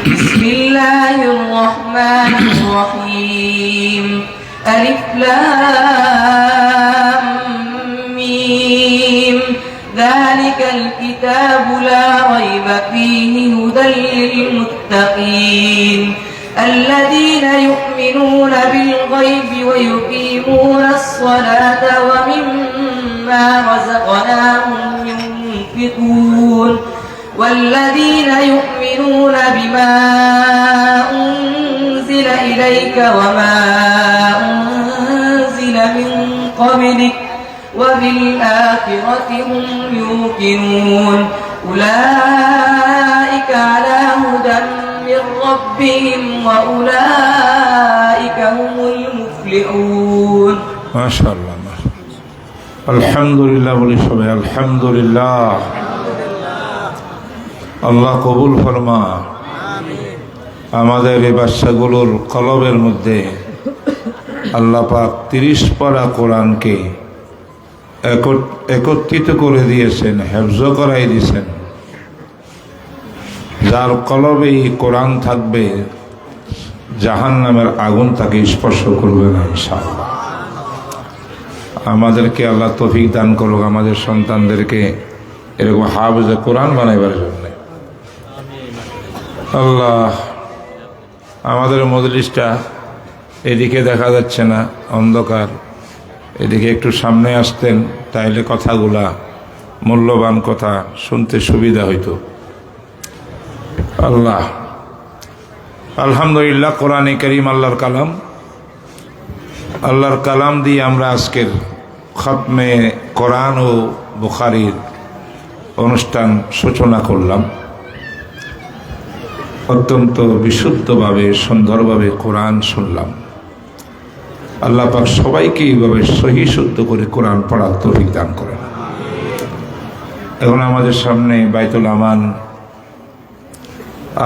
بسم الله الرحمن الرحيم ألف لام ميم ذلك الكتاب لا ريب فيه هدى للمتقين الذين يؤمنون بالغيب ويقيمون الصلاة ومما رزقناهم ينفقون والذين يؤمنون بما أنزل إليك وما أنزل من قبلك وبالآخرة هم يوقنون أولئك على هدى من ربهم وأولئك هم المفلحون ما شاء الله الحمد لله ولشبه الحمد لله আল্লাহ কবুল ফরমা আমাদের এই বাচ্চাগুলোর কলবের মধ্যে আল্লাহ পাক ৩০ পারা কোরআনকে একত্রিত করে দিয়েছেন, হেফজ করাই দিয়েছেন। যার কলবে এই কোরআন থাকবে জাহান্নামের আগুন তাকে স্পর্শ করবে না ইনশাআল্লাহ। আমাদেরকে আল্লাহ তৌফিক দান করুক, আমাদের সন্তানদেরকে এরকম হাফেজে কোরআন বানাইবার জন্য। আল্লাহ, আমাদের মজলিসটা এদিকে দেখা যাচ্ছে না, অন্ধকার, এদিকে একটু সামনে আসতেন তাইলে কথাগুলা মূল্যবান কথা শুনতে সুবিধা হইতো। আল্লাহ, আলহামদুলিল্লাহ, কোরআনে কারীম আল্লাহর কালাম। আল্লাহর কালাম দিয়ে আমরা আজকের খতমে কোরআন ও বুখারীর অনুষ্ঠান সূচনা করলাম। অত্যন্ত বিশুদ্ধভাবে সুন্দরভাবে কোরআন শুনলাম। আল্লাহ পাক সবাইকে এইভাবে সহি শুদ্ধ করে কোরআন পড়ার তৌফিক দান করেন। এখন আমাদের সামনে বাইতুল আমান,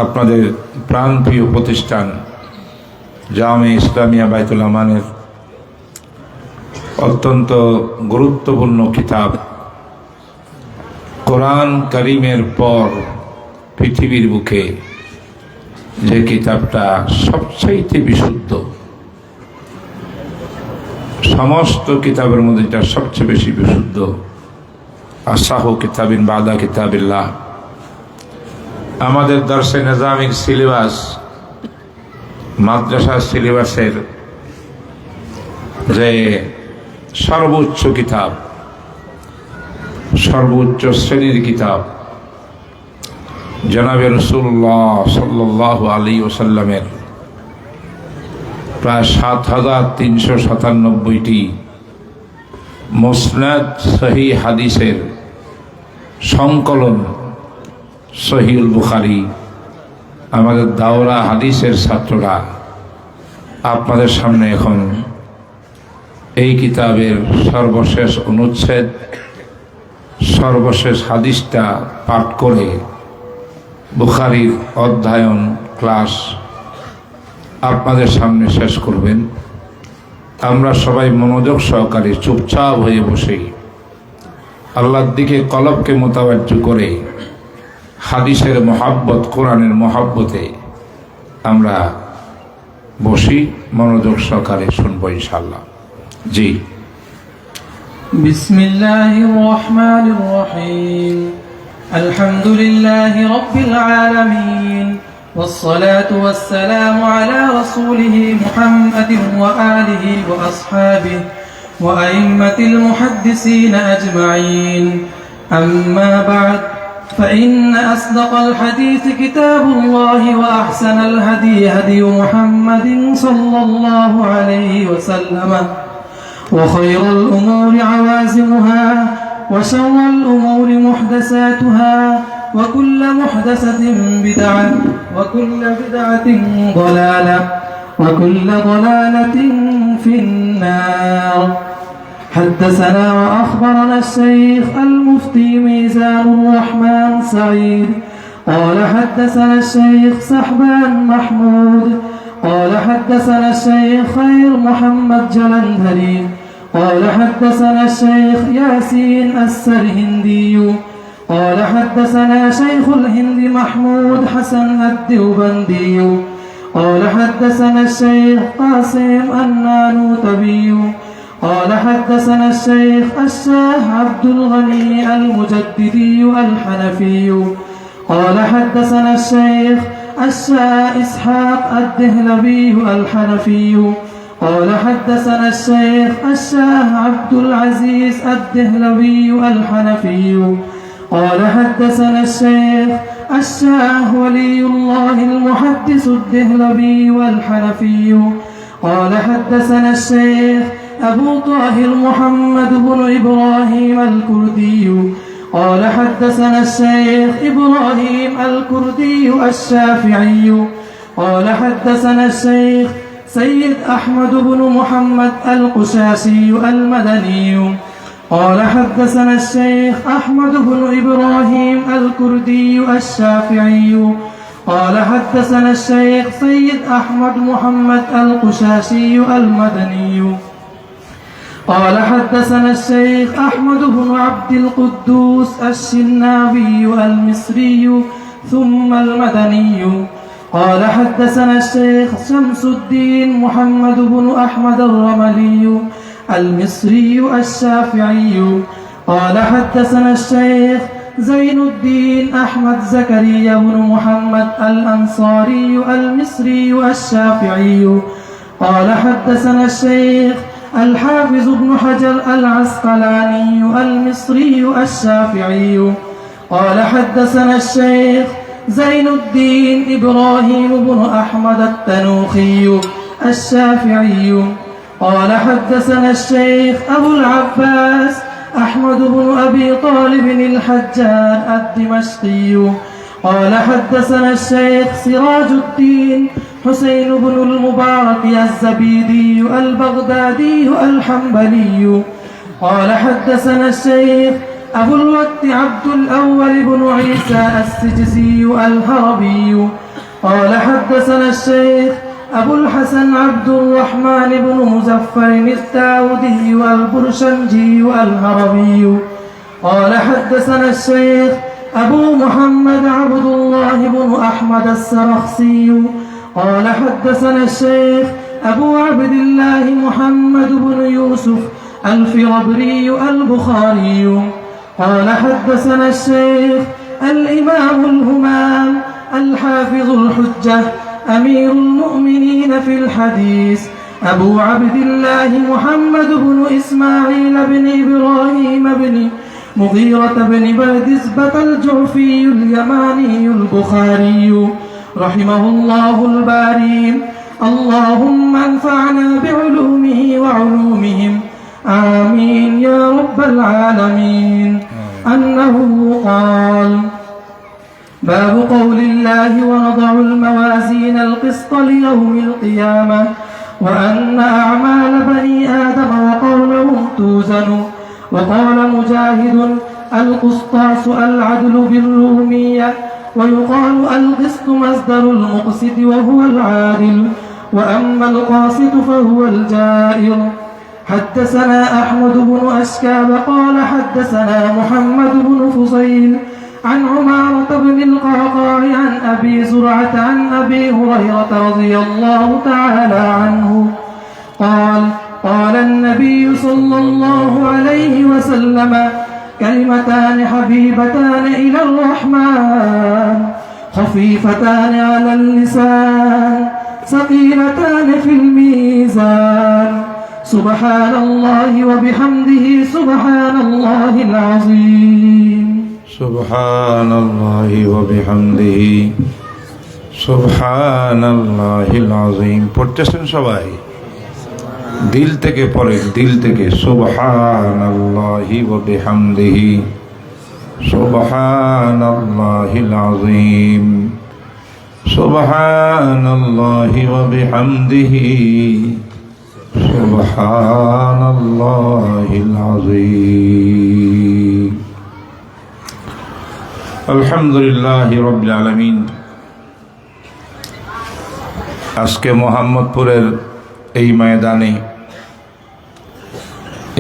আপনাদের প্রাণপ্রিয় প্রতিষ্ঠান জামে ইসলামিয়া বাইতুল আমানের অত্যন্ত গুরুত্বপূর্ণ কিতাব কোরআন কারীমের পর পৃথিবীর বুকে যে কিতাবটা সবচাইতে বিশুদ্ধ, সমস্ত কিতাবের মধ্যে এটা সবচেয়ে বেশি বিশুদ্ধ, আসাহু কিতাবিন বাদা কিতাবিল্লাহ। আমাদের দর্শে নিজামিক সিলেবাস, মাদ্রাসা সিলেবাসের যে সর্বোচ্চ কিতাব, সর্বোচ্চ শ্রেণীর কিতাব জনাবে রাসূলুল্লাহ সাল্লাল্লাহু আলাইহি ওয়াসাল্লামের প্রায় ৭,৩৯৭টি মুসনাদ সহিহ হাদিসের সংকলন সহিহুল বুখারী। আমাদের দাওরা হাদিসের ছাত্ররা আপনাদের সামনে এখন এই কিতাবের সর্বশেষ অনুচ্ছেদ, সর্বশেষ হাদিসটা পাঠ করে বুখারীর অধ্যয়ন ক্লাস আপনাদের সামনে শেষ করবেন। আমরা সবাই মনোযোগ সহকারে চুপচাপ হয়ে বসে আল্লাহর দিকে কলবকে মোতাবাজ্জ করে হাদিসের মহাব্বত, কোরআনের মহাব্বতে আমরা বসি, মনোযোগ সহকারে শুনবো ইনশাআল্লাহ। জি। বিসমিল্লাহির রহমানির রহিম। আলহামদুলিল্লাহি রাব্বিল আলামিন والصلاة والسلام على رسوله محمد وآله وأصحابه وأئمة المحدثين أجمعين. أما بعد، فإن أصدق الحديث كتاب الله وأحسن الهدي هدي محمد صلى الله عليه وسلم وخير الأمور عوازمها وشر الأمور محدثاتها وكل محدثة بدعة وكل بدعة ضلالة وكل ضلالة في النار. حدثنا وأخبرنا الشيخ المفتي ميزان الرحمن سعيد قال حدثنا الشيخ سحبان محمود قال حدثنا الشيخ خير محمد جلندري قال حدثنا الشيخ ياسين السرهندي قال حدثنا شيخ الهند محمود حسن الدوبندي قال حدثنا الشيخ قاسم النانوتبي قال حدثنا الشيخ الشاه عبد الغني المجددي الحنفي قال حدثنا الشيخ الشاه إسحاق الدهلبي الحنفي قال حدثنا الشيخ الشاه عبد العزيز الدهلبي الحنفي قال حدثنا الشيخ الشاه ولي الله المحدث الدهلبي الحنفي قال حدثنا الشيخ أبو طاهر محمد بن إبراهيم الكردي قال حدثنا الشيخ إبراهيم الكردي الشافعي قال حدثنا الشيخ سيد أحمد بن محمد القشاشي المدني قال حدثنا الشيخ أحمد بن إبراهيم الكردي الشافعي قال حدثنا الشيخ سيد أحمد محمد القشاشي المدني قال حدثنا الشيخ أحمد بن عبد القدوس الشنابي المصري ثم المدني قال حدثنا الشيخ شمس الدين محمد بن أحمد الرملي المصري الشافعي قال حدثنا الشيخ زين الدين أحمد زكريا بن محمد الأنصاري المصري الشافعي قال حدثنا الشيخ الحافظ بن حجر العسقلاني المصري الشافعي قال حدثنا الشيخ زين الدين إبراهيم بن أحمد التنوخي الشافعي قال حدثنا الشيخ أبو العباس أحمد بن أبي طالب الحجاج الدمشقي قال حدثنا الشيخ سراج الدين حسين بن المبارك الزبيدي البغدادي الحنبلي قال حدثنا الشيخ أبو الوقت عبد الأول بن عيسى السجزي الهربي قال حدثنا الشيخ أبو الحسن عبد الرحمن بن مزفر الداودي البرشنجي الهربي قال حدثنا الشيخ أبو محمد عبد الله بن أحمد السرخسي قال حدثنا الشيخ أبو عبد الله محمد بن يوسف الفربري البخاري قال حدثنا الشيخ الإمام الهمام الحافظ الحجة أمير المؤمنين في الحديث أبو عبد الله محمد بن إسماعيل بن إبراهيم بن مغيرة بن بردزبة الجعفي اليماني البخاري رحمه الله الباري اللهم انفعنا بعلومه وعلومهم آمين يا رب العالمين أنه قال باب قول الله ونضع الموازين القسط ليوم القيامة وأن أعمال بني آدم وقولهم توزن وقال مجاهد القسطاس العدل بالرومية ويقال القسط مصدر المقسط وهو العادل وأما القاسط فهو الجائر حدثنا أحمد بن أشكاب قال حدثنا محمد بن فصيل عن عمارة بن القعقاع عن أبي زرعة عن أبي هريرة رضي الله تعالى عنه قال قال النبي صلى الله عليه وسلم كلمتان حبيبتان إلى الرحمن خفيفتان على اللسان ثقيلتان في الميزان سبحان الله وبحمده سبحان الله العظيم سبحان الله وبحمده سبحان الله العظيم পড়তেছেন সবাই দিল থেকে পড়েন দিল থেকে সুবহানাল্লাহি ওয়া বিহামদিহি সুবহানাল্লাহিল আযীম সুবহানাল্লাহি ওয়া বিহামদিহি সুবহানাল্লাহিল আযীম আলহামদুলিল্লাহি রাব্বিল আলামিন আজকে মোহাম্মদপুরের এই ময়দানে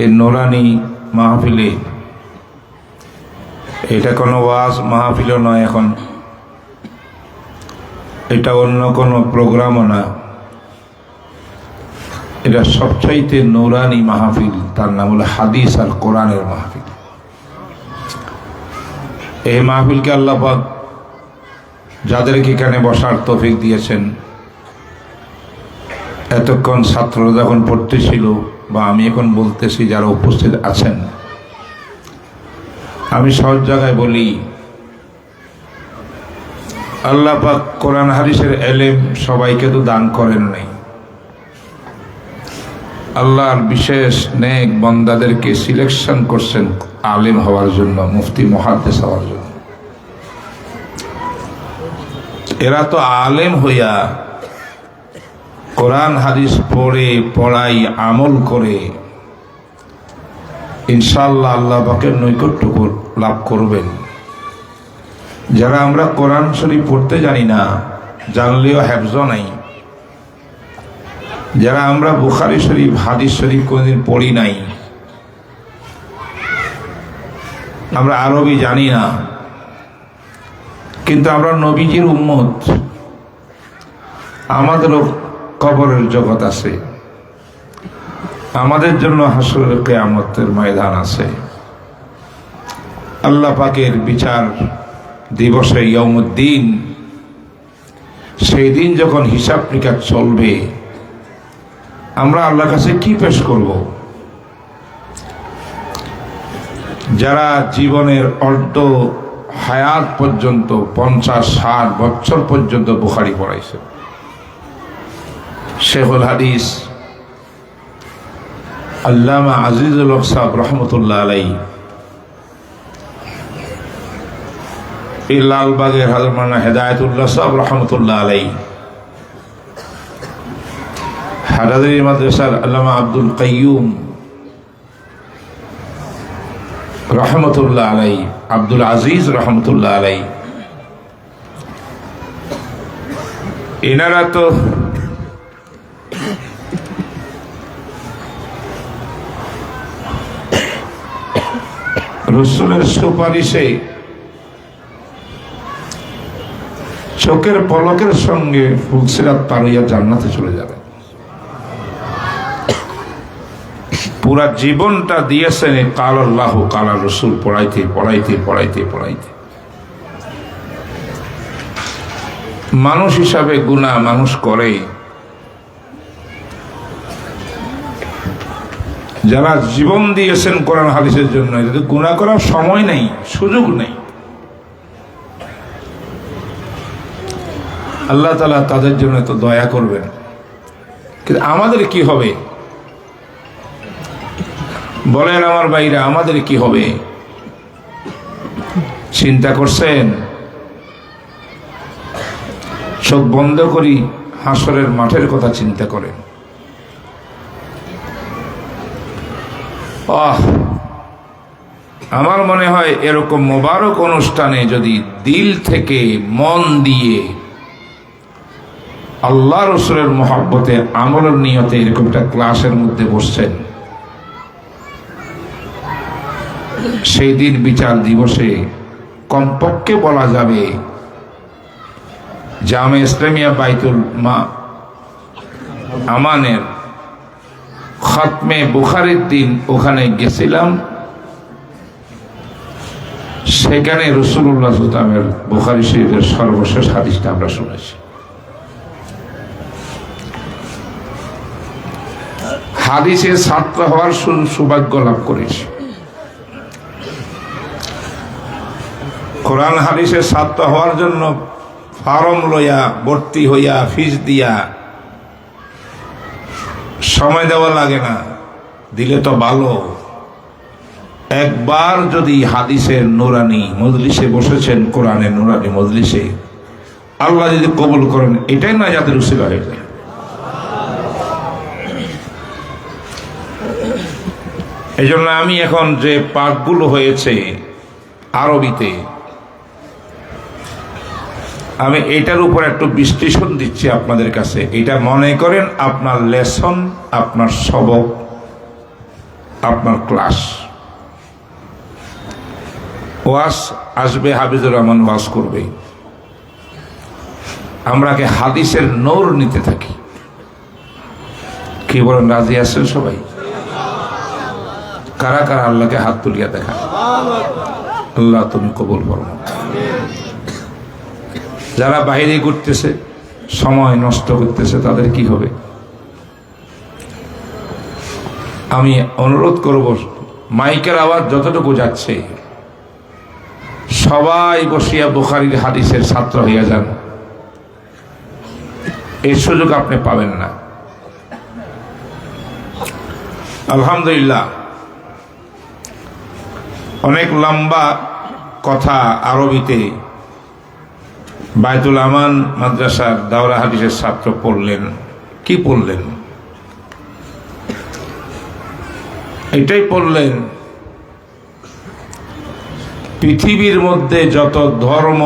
এই নোরানি মাহফিলে এটা কোনো ওয়াজ মাহফিলও নয়, এখন এটা অন্য কোনো প্রোগ্রামও না, এটা সবচাইতে নূরানি মাহফিল। তার নাম হলো হাদিস আর কোরআনের মাহফিল। এই মাহফিলকে আল্লাহ পাক যাদেরকে এখানে বসার তৌফিক দিয়েছেন, এতক্ষণ ছাত্ররা যখন পড়তেছিল বা আমি এখন বলতেছি যারা উপস্থিত আছেন, আমি সব জায়গায় বলি আল্লাহ পাক কোরআন হাদিসের এলেম সবাইকে তো দান করেন নাই। আল্লাহর বিশেষ নেক বান্দাদেরকে সিলেকশন করছেন আলেম হওয়ার জন্য, মুফতি মুহাদ্দিস হওয়ার জন্য। এরা তো আলেম হইয়া কোরআন হাদিস পড়ে পড়াই আমল করে ইনশাআল্লাহ আল্লাহ পাকের নৈকট্য লাভ করবেন। যারা আমরা কোরআন শরীফ পড়তে জানি না, জানলেও হেফজ নাই, যারা আমরা বুখারী শরীফ হাদিস শরীফ কোনদিন পড়ি নাই, আমরা আরবি জানি না, কিন্তু আমরা নবীজির উম্মত, আমাদেরও কবরের জগৎ আছে, আমাদের জন্য হাসরের কিয়ামতের ময়দান আছে। আল্লাহ পাকের বিচার দিবসে ইয়াউমুদ্দিন, সেই দিন যখন হিসাব নিকাশ চলবে, আমরা আল্লাহর কাছে কি পেশ করব? যারা জীবনের অর্ধ হায়াত পর্যন্ত 50-60 বছর পর্যন্ত বুখারী পড়াইছে, শেখুল হাদিস আল্লামা আজিজুল হক সাহেব রহমতুল্লাহ আলাইহি, এই লালবাগের হযরত মাওলানা হেদায়েতুল্লাহ সাহেব রহমতুল্লাহ আলাইহি, হাটাজারি মাদ্রাসার আল্লামা আব্দুল কাইয়ুম রহমতুল্লাহ আলাইহি, আব্দুল আজিজ রহমতুল্লাহ আলাইহি, এনারা তো রাসূলের সুপারিশে চোখের পলকের সঙ্গে ফুলসিরাত পার হইয়া জান্নাতে চলে যাবে। পুরা জীবনটা দিয়েছেন কাল আল্লাহ কাল রাসূল পড়াইতে পড়াইতে পড়াইতে পড়াইতে। মানুষ হিসাবে গুনাহ মানুষ করে, যারা জীবন দিয়েছেন কোরআন হাদিসের জন্য, এদের গুনাহ করার সময় নেই, সুযোগ নেই। আল্লাহ তাআলা তাদের জন্য তো দয়া করবেন, কিন্তু আমাদের কি হবে বলেন আমার ভাইরা? আমাদের কি হবে চিন্তা করছেন? চোখ বন্ধ করি হাসরের মাঠের কথা চিন্তা করেন। আমার মনে হয় এরকম মোবারক অনুষ্ঠানে যদি দিল থেকে মন দিয়ে আল্লাহ রাসূলের মহব্বতে আমলের নিয়তে এরকম একটা ক্লাসের মধ্যে বসছেন, সেই দিন বিচার দিবসে কমপক্ষে বলা যাবে জামে ইসলামিয়া বাইতুল আমানের খতমে বুখারীর দিন ওখানে গেছিলাম, সেখানে রাসূলুল্লাহ সাল্লাল্লাহু আলাইহি ওয়াসাল্লামের বুখারী শরীফের সর্বশেষ হাদিসটা আমরা শুনেছি। হাদিসের ছাত্র হওয়ার সৌভাগ্য লাভ করেছি, কোরআন হাদিসের ছাত্র হওয়ার জন্য ফর্ম লইয়া ভর্তি হইয়া ফিস দিয়া সময় দেওয়া লাগে না, দিলে তো ভালো। একবার যদি হাদিসের নুরানি মজলিসে বসেছেন, কোরআনের নুরানি মজলিসে, আল্লাহ যদি কবুল করেন, এটাই না যাদের উসিলা হয়ে যায়। এই জন্য আমি এখন যে পাঠগুলো হয়েছে আরবিতে, আমি এটার উপর একটু বিশ্লেষণ দিচ্ছি আপনাদের কাছে। এটা মনে করেন আপনার লেসন, আপনার সবক, আপনার ক্লাস। ওয়াজ আসবে, হাফিজুর রহমান ওয়াজ করবে, আমরা কি হাদিসের নূর নিতে থাকি। কি বলেন, রাজি আছেন সবাই? কারা কারা আল্লাহকে হাত তুলিয়া দেখা? আল্লাহ তুমি কবুল করো। যারা বাইরে ঘুরতেছে, সময় নষ্ট করতেছে, তাদের কি হবে? আমি অনুরোধ করব, মাইকের আওয়াজ যতটুকু যাচ্ছে সবাই বসিয়া বুখারীর হাদিসের ছাত্র হইয়া যান। এই সুযোগ আপনি পাবেন না। আলহামদুলিল্লাহ, অনেক লম্বা কথা আরবিতে বায়তুল আমান মাদ্রাসার দাওরা হাদিসের ছাত্র পড়লেন। কি পড়লেন? এটাই পড়লেন, পৃথিবীর মধ্যে যত ধর্ম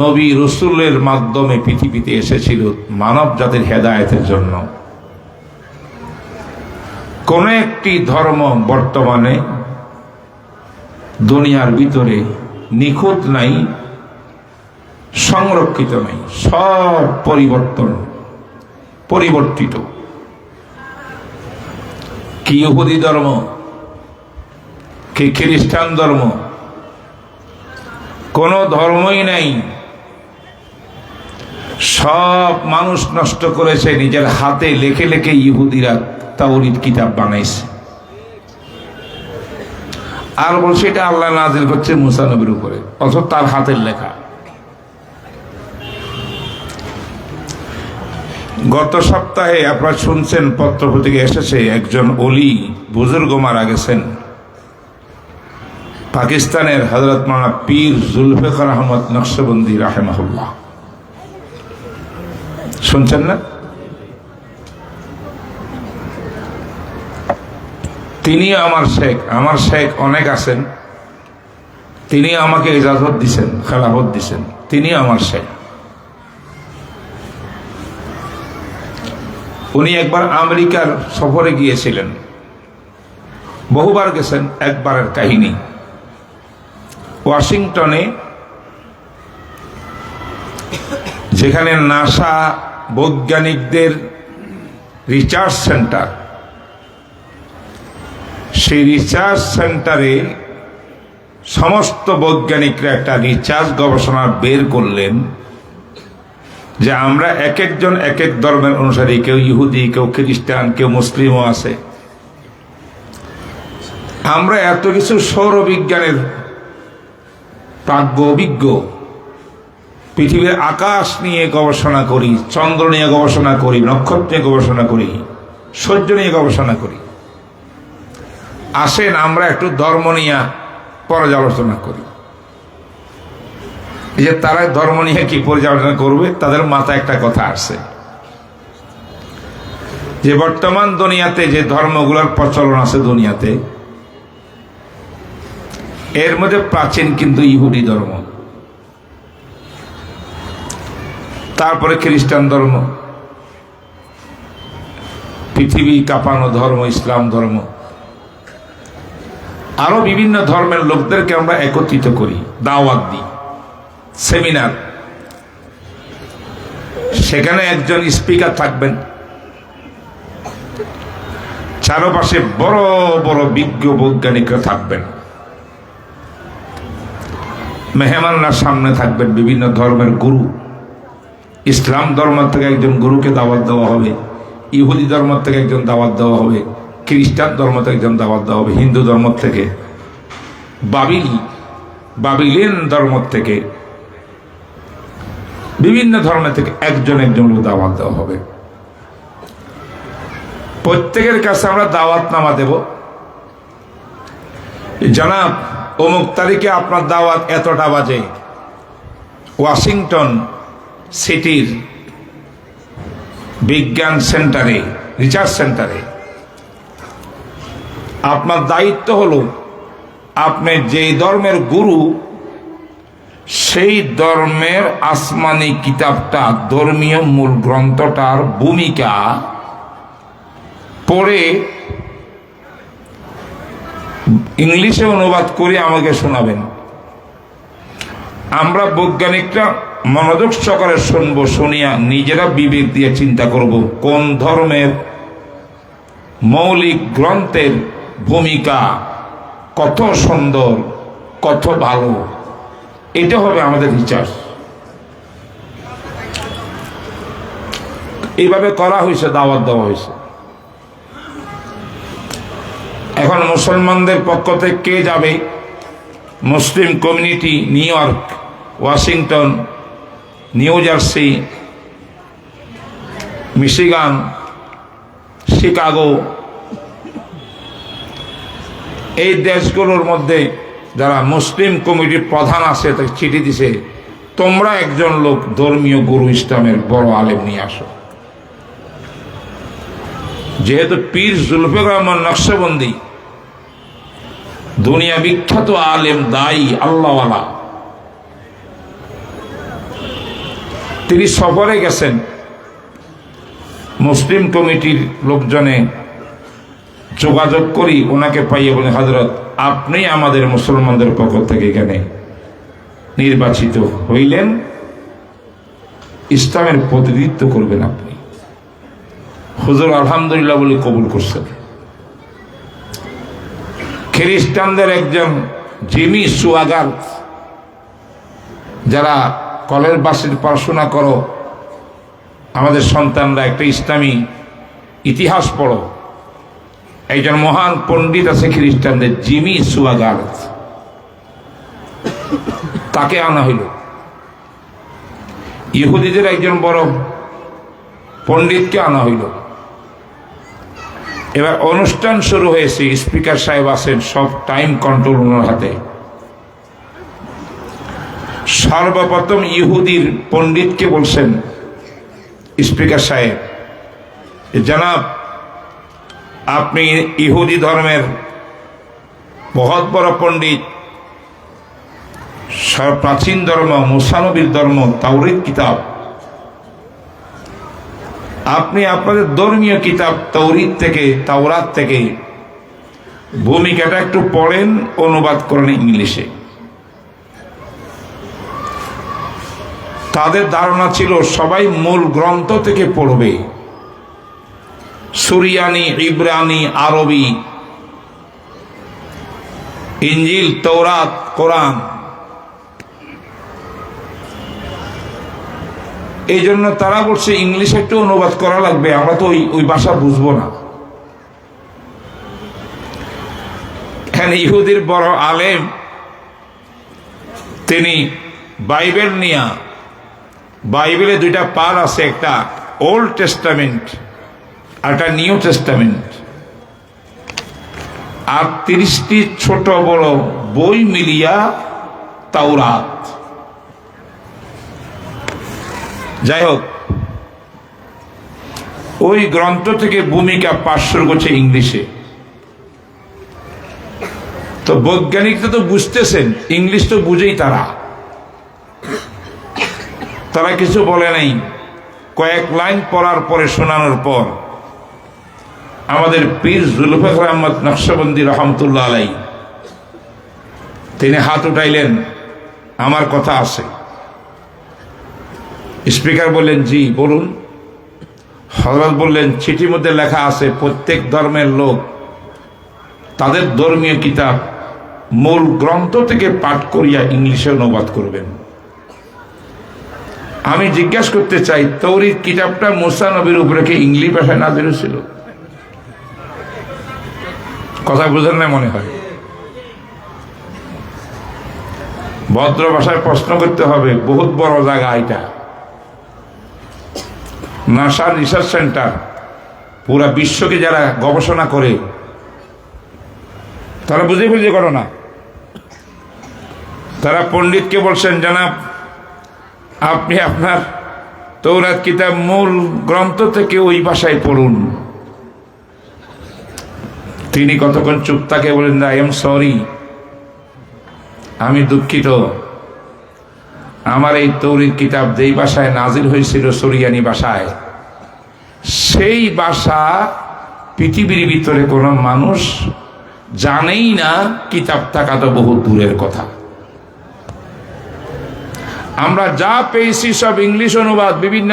নবী রসুলের মাধ্যমে পৃথিবীতে এসেছিল মানব জাতির হেদায়েতের জন্য, কোন একটি ধর্ম বর্তমানে দুনিয়ার ভিতরে নিখুঁত নাই, সংরক্ষিত নাই, সব পরিবর্তিত। কি ইহুদি ধর্ম, কি খ্রিস্টান ধর্ম, কোন ধর্মই নাই। সব মানুষ নষ্ট করেছে, নিজের হাতে লেখে লেখে ইহুদিরা তাওরীত কিতাব বানাইছে, আর বলছে এটা আল্লাহ নাজিল করছে মুসা নবীর উপরে, অথচ তার হাতের লেখা। গত সপ্তাহে আপনারা শুনছেন, পত্রপত্রিকা এসেছে, একজন ওলি বুজুর্গ মারা গেছেন, পাকিস্তানের হযরত মাওলানা পীর জুলফিকার আহমদ নকশবন্দি রাহিমাহুল্লাহ। শুনছেন না? তিনি আমার শেখ অনেক আছেন, তিনি আমাকে ইজাজত দিছেন, খেলাফত দিছেন, তিনি আমার শেখ। উনি একবার আমেরিকার সফরে গিয়েছিলেন, বহুবার গেছেন, একবারের কাহিনী। ওয়াশিংটনে, যেখানে নাসা বৈজ্ঞানিকদের রিসার্চ সেন্টার, সেই রিসার্চ সেন্টারে সমস্ত বৈজ্ঞানিকরা একটা রিসার্চ গবেষণা বের করলেন যে আমরা এক একজন এক এক ধর্মের অনুসারী, কেউ ইহুদি, কেউ খ্রিস্টান, কেউ মুসলিমও আছে। আমরা এত কিছু সৌরবিজ্ঞানের প্রাজ্ঞ অভিজ্ঞ, পৃথিবীর আকাশ নিয়ে গবেষণা করি, চন্দ্র নিয়ে গবেষণা করি, নক্ষত্র নিয়ে গবেষণা করি, সূর্য নিয়ে গবেষণা করি। আসেন আমরা একটু ধর্ম নিয়ে পর্যালোচনা করি। এই যে তারা ধর্ম নিয়ে কি পর্যালোচনা করবে, তাদের মাথায় একটা কথা আসছে যে বর্তমান দুনিয়াতে যে ধর্মগুলোর প্রচলন আছে দুনিয়াতে, এর মধ্যে প্রাচীন কিন্তু ইহুদি ধর্ম, তারপরে খ্রিস্টান ধর্ম, পৃথিবী কাঁপানো ধর্ম ইসলাম ধর্ম, আরো বিভিন্ন ধর্মের লোকদেরকে আমরা একত্রিত করি, দাওয়াত দিই, সেমিনার। সেখানে একজন স্পিকার থাকবেন, চারপাশে বড় বড় বিজ্ঞ বৈজ্ঞানিকরা থাকবেন, মেহমানরা সামনে থাকবেন, বিভিন্ন ধর্মের গুরু। ইসলাম ধর্ম থেকে একজন গুরুকে দাওয়াত দেওয়া হবে, ইহুদি ধর্ম থেকে একজন দাওয়াত দেওয়া হবে, খ্রিস্টান ধর্ম থেকে একজন দাওয়াত দেওয়া হবে, হিন্দু ধর্ম থেকে, বাবিলিয়ান ধর্ম থেকে, বিভিন্ন ধর্মের থেকে একজন একজন দাওয়াত দেওয়া হবে। প্রত্যেকের কাছে আমরা দাওয়াতনামা দেব, জনাব অমুক তারিখে আপনার দাওয়াত এতটা বাজে ওয়াশিংটন সিটির বিজ্ঞান সেন্টারে, রিসার্চ সেন্টারে। আপনার দায়িত্ব হলো আপনি যেই ধর্মের গুরু, সেই ধর্মের আসমানি কিতাবটা, ধর্মীয় মূল গ্রন্থটার ভূমিকা পড়ে ইংলিশে অনুবাদ করে আমাকে শোনাবেন। আমরা বৈজ্ঞানিকরা মনোযোগ সহকারে শুনবো, শুনিয়া নিজেরা বিবেক দিয়ে চিন্তা করব কোন ধর্মের মৌলিক গ্রন্থের ভূমিকা কত সুন্দর, কত ভালো। এটা হবে আমাদের রিচার্জ। এইভাবে করা হয়েছে, দাওয়াত দেওয়া হয়েছে। এখন মুসলমানদের পক্ষ থেকে কে যাবে? Muslim community new York, Washington, new jersey, Michigan, Chicago, এই দেশগুলোর মধ্যে যারা মুসলিম কমিটির প্রধান আছে তাকে চিঠি দিছে, তোমরা একজন লোক ধর্মীয় গুরু ইসলামের বড় আলেম নিয়ে আসো। যেহেতু পীর জুলফিকার রহমান নকশবন্দি দুনিয়া বিখ্যাত আলেম, দায়ী, আল্লাহওয়ালা, তিনি সফরে গেছেন। মুসলিম কমিটির লোকজনে যোগাযোগ করি ওনাকে পাইয়ে বলেন, হযরত আপনি আমাদের মুসলমানদের পক্ষ থেকে এখানে নির্বাচিত হইলেন, ইসলামের প্রতিনিধিত্ব করবেন আপনি। হুজুর আলহামদুলিল্লাহ বলে কবুল করছেন। খ্রিস্টানদের একজন জিমি সুয়াগার, যারা কলেজ বাসের পড়াশোনা করো, আমাদের সন্তানরা একটা ইসলামী ইতিহাস পড়ো, একজন মহান পণ্ডিত আছে খ্রিস্টানদের, জিমি সুয়াগার, তাকে আনা হইল। ইহুদিদের একজন বড় পণ্ডিতকে আনা হইল। এবার অনুষ্ঠান শুরু হয়েছে, স্পিকার সাহেব আছেন, সব টাইম কন্ট্রোল ওনার হাতে। সর্বপ্রথম ইহুদির পণ্ডিতকে বলছেন স্পিকার সাহেব, জনাব আপনি ইহুদি ধর্মের বহুত বড় পণ্ডিত, প্রাচীন ধর্ম মুসা নবীর ধর্ম তাওরাত কিতাব, আপনি আপনাদের ধর্মীয় কিতাব তাওরাত থেকে ভূমিকাটা একটু পড়েন, অনুবাদ করেন ইংলিশে। তাদের ধারণা ছিল সবাই মূল গ্রন্থ থেকে পড়বে, সুরিয়ানি, ইব্রানি, আরবি, ইঞ্জিল, তৌরাত, কোরআন। এই জন্য তারা বলছে ইংলিশে একটু অনুবাদ করা লাগবে, আমরা তো ওই ভাষা বুঝবো না। এখানে ইহুদির বড় আলেম তিনি বাইবেল নিয়া, বাইবেলে দুইটা পার্ট আছে, একটা ওল্ড টেস্টামেন্ট আর একটা নিউ টেস্টামেন্ট, আর 30টি ছোট বড় বই মিলিয়া তাওরাত। যাই হোক, ওই গ্রন্থ থেকে ভূমিকা পাঠ শুরু করছে ইংলিশে। তো বৈজ্ঞানিকরা তো বুঝতেছেন, ইংলিশ তো বুঝেই তারা কিছু বলে নাই। কয়েক লাইন পড়ার পরে, শোনানোর পর আমাদের পীর জুলফিকার আহমদ নকশবন্দি রহমতুল্লাহ আলাই তিনি হাত উঠাইলেন, আমার কথা আছে। স্পিকার বললেন, জি বলুন। হযরত বললেন, চিঠির মধ্যে লেখা আছে প্রত্যেক ধর্মের লোক তাদের ধর্মীয় কিতাব মূল গ্রন্থ থেকে পাঠ করিয়া ইংলিশে অনুবাদ করবেন। আমি জিজ্ঞাসা করতে চাই, তাওরাত কিতাবটা মুসা নবীর উপরে কি ইংলিশ ভাষায় নাযিল ছিল? কথা বুঝেন না মনে হয়। ভদ্র ভাষায় প্রশ্ন করতে হবে, বহুত বড় জায়গা এটা। নাসা রিসার্চ সেন্টার পুরা বিশ্বকে যারা গবেষণা করে তারা বুঝে ফেলছে ঘটনা। তারা পণ্ডিতকে বলছেন, জনাব আপনি আপনার তাওরাত কিতাব মূল গ্রন্থ থেকে ওই ভাষায় পড়ুন। তিনি কতক্ষণ চুপ থাকে, বলেন, আই এম সরি, আমি দুঃখিত, আমার এই তাওরাত কিতাব যেই ভাষায় নাজিল হয়েছিল, সুরিয়ানি ভাষায়, সেই ভাষা পৃথিবীর ভিতরে কোনো মানুষ জানেই না কিতাব থাকা তো বহু দূরের কথা। আমরা যা পেয়েছি সব ইংলিশ অনুবাদ, বিভিন্ন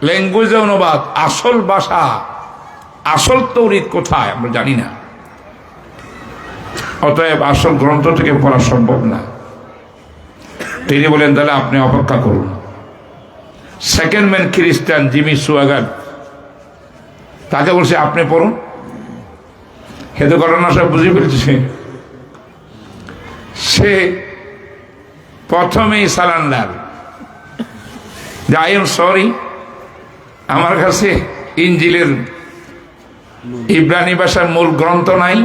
ল্যাঙ্গুয়েজে অনুবাদ, আসল ভাষা আসল তৌরিত কোথায় আমরা জানি না। অতএব আসল গ্রন্থ থেকে পড়া সম্ভব না। তিনি বলেন তাহলে আপনি অপেক্ষা করুন। সেকেন্ড ম্যান খ্রিস্টান জিমি সুয়াগার, তাকে বলছে আপনি পড়ুন। হেতু ঘটনা সব বুঝে ফেলছে। সে প্রথমেই সালান্ডার, যে আই এম সরি, আমার কাছে ইঞ্জিলের ইব্রানি ভাষার মূল গ্রন্থ নাই,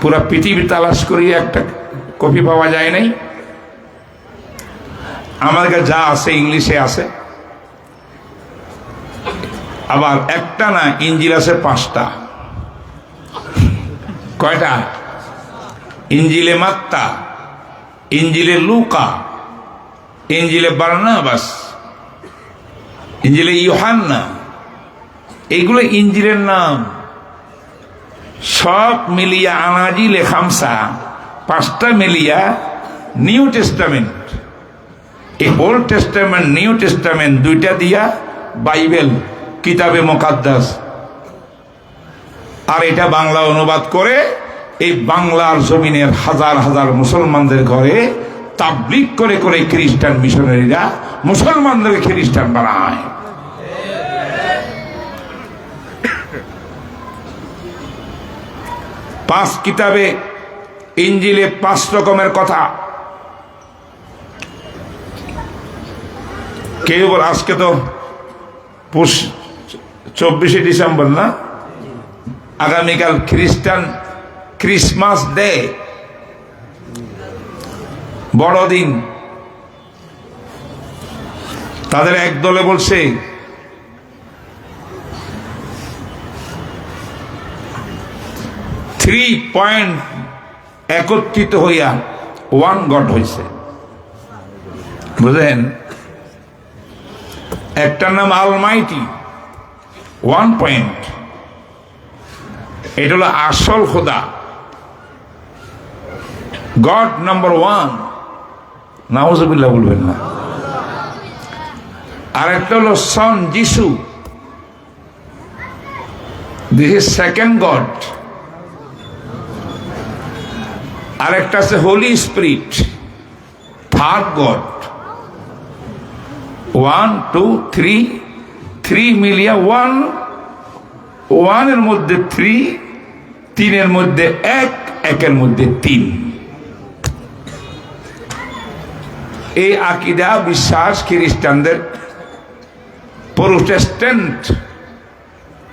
পুরা পৃথিবী তালাশ করি একটা কপি পাওয়া যায় নাই, আমার কাছে যা আছে ইংলিশে আছে। আবার একটা না, ইঞ্জিল আছে 5টা। কয়টা? ইঞ্জিলে মাত্তা, ইঞ্জিলে লুকা, ইঞ্জিলে বারনাবাস, ইঞ্জিলে ইউহান্না, এইগুলো ইঞ্জিলের নাম। সব মিলিয়া আনাজিলে খামসা, 5টা মিলিয়া নিউ টেস্টামেন্ট। এই ওল্ড টেস্টামেন্ট নিউ টেস্টামেন্ট 2টা দিয়া বাইবেল, কিতাবে মুকাদ্দাস। আর এটা বাংলা অনুবাদ করে এই বাংলার জমিনের হাজার হাজার মুসলমানদের ঘরে তাবলীগ করে করে খ্রিস্টান মিশনারিরা মুসলমানদের খ্রিস্টান বানায়। পাঁচ কিতাবে ইঞ্জিলে 5 রকমের কথা। কেউ বল আজকে তো 24শে ডিসেম্বর না, আগামীকাল খ্রিস্টান ক্রিসমাস ডে, বড়দিন। তাদের এক দলে বলছে 3 পয়েন্ট একত্রিত হইয়া 1 গড হয়েছে, বুঝলেন? একটার নাম অলমাইটি, 1 পয়েন্ট, এটা হলো আসল খোদা, গড নাম্বার 1। নাউজুবিল্লাহ বলবেন না। আর একটা হলো সন যিশু, দিস ইজ সেকেন্ড গড। আর একটা আছে হোলি স্পিরিট, থার্ড গড। 1 2 3 মিলিয়া 1 এর মধ্যে 3, 3 এর মধ্যে 1, 1 এর মধ্যে 3। এই আকীদা বিশ্বাস খ্রিস্টানদের, প্রোটেস্ট্যান্ট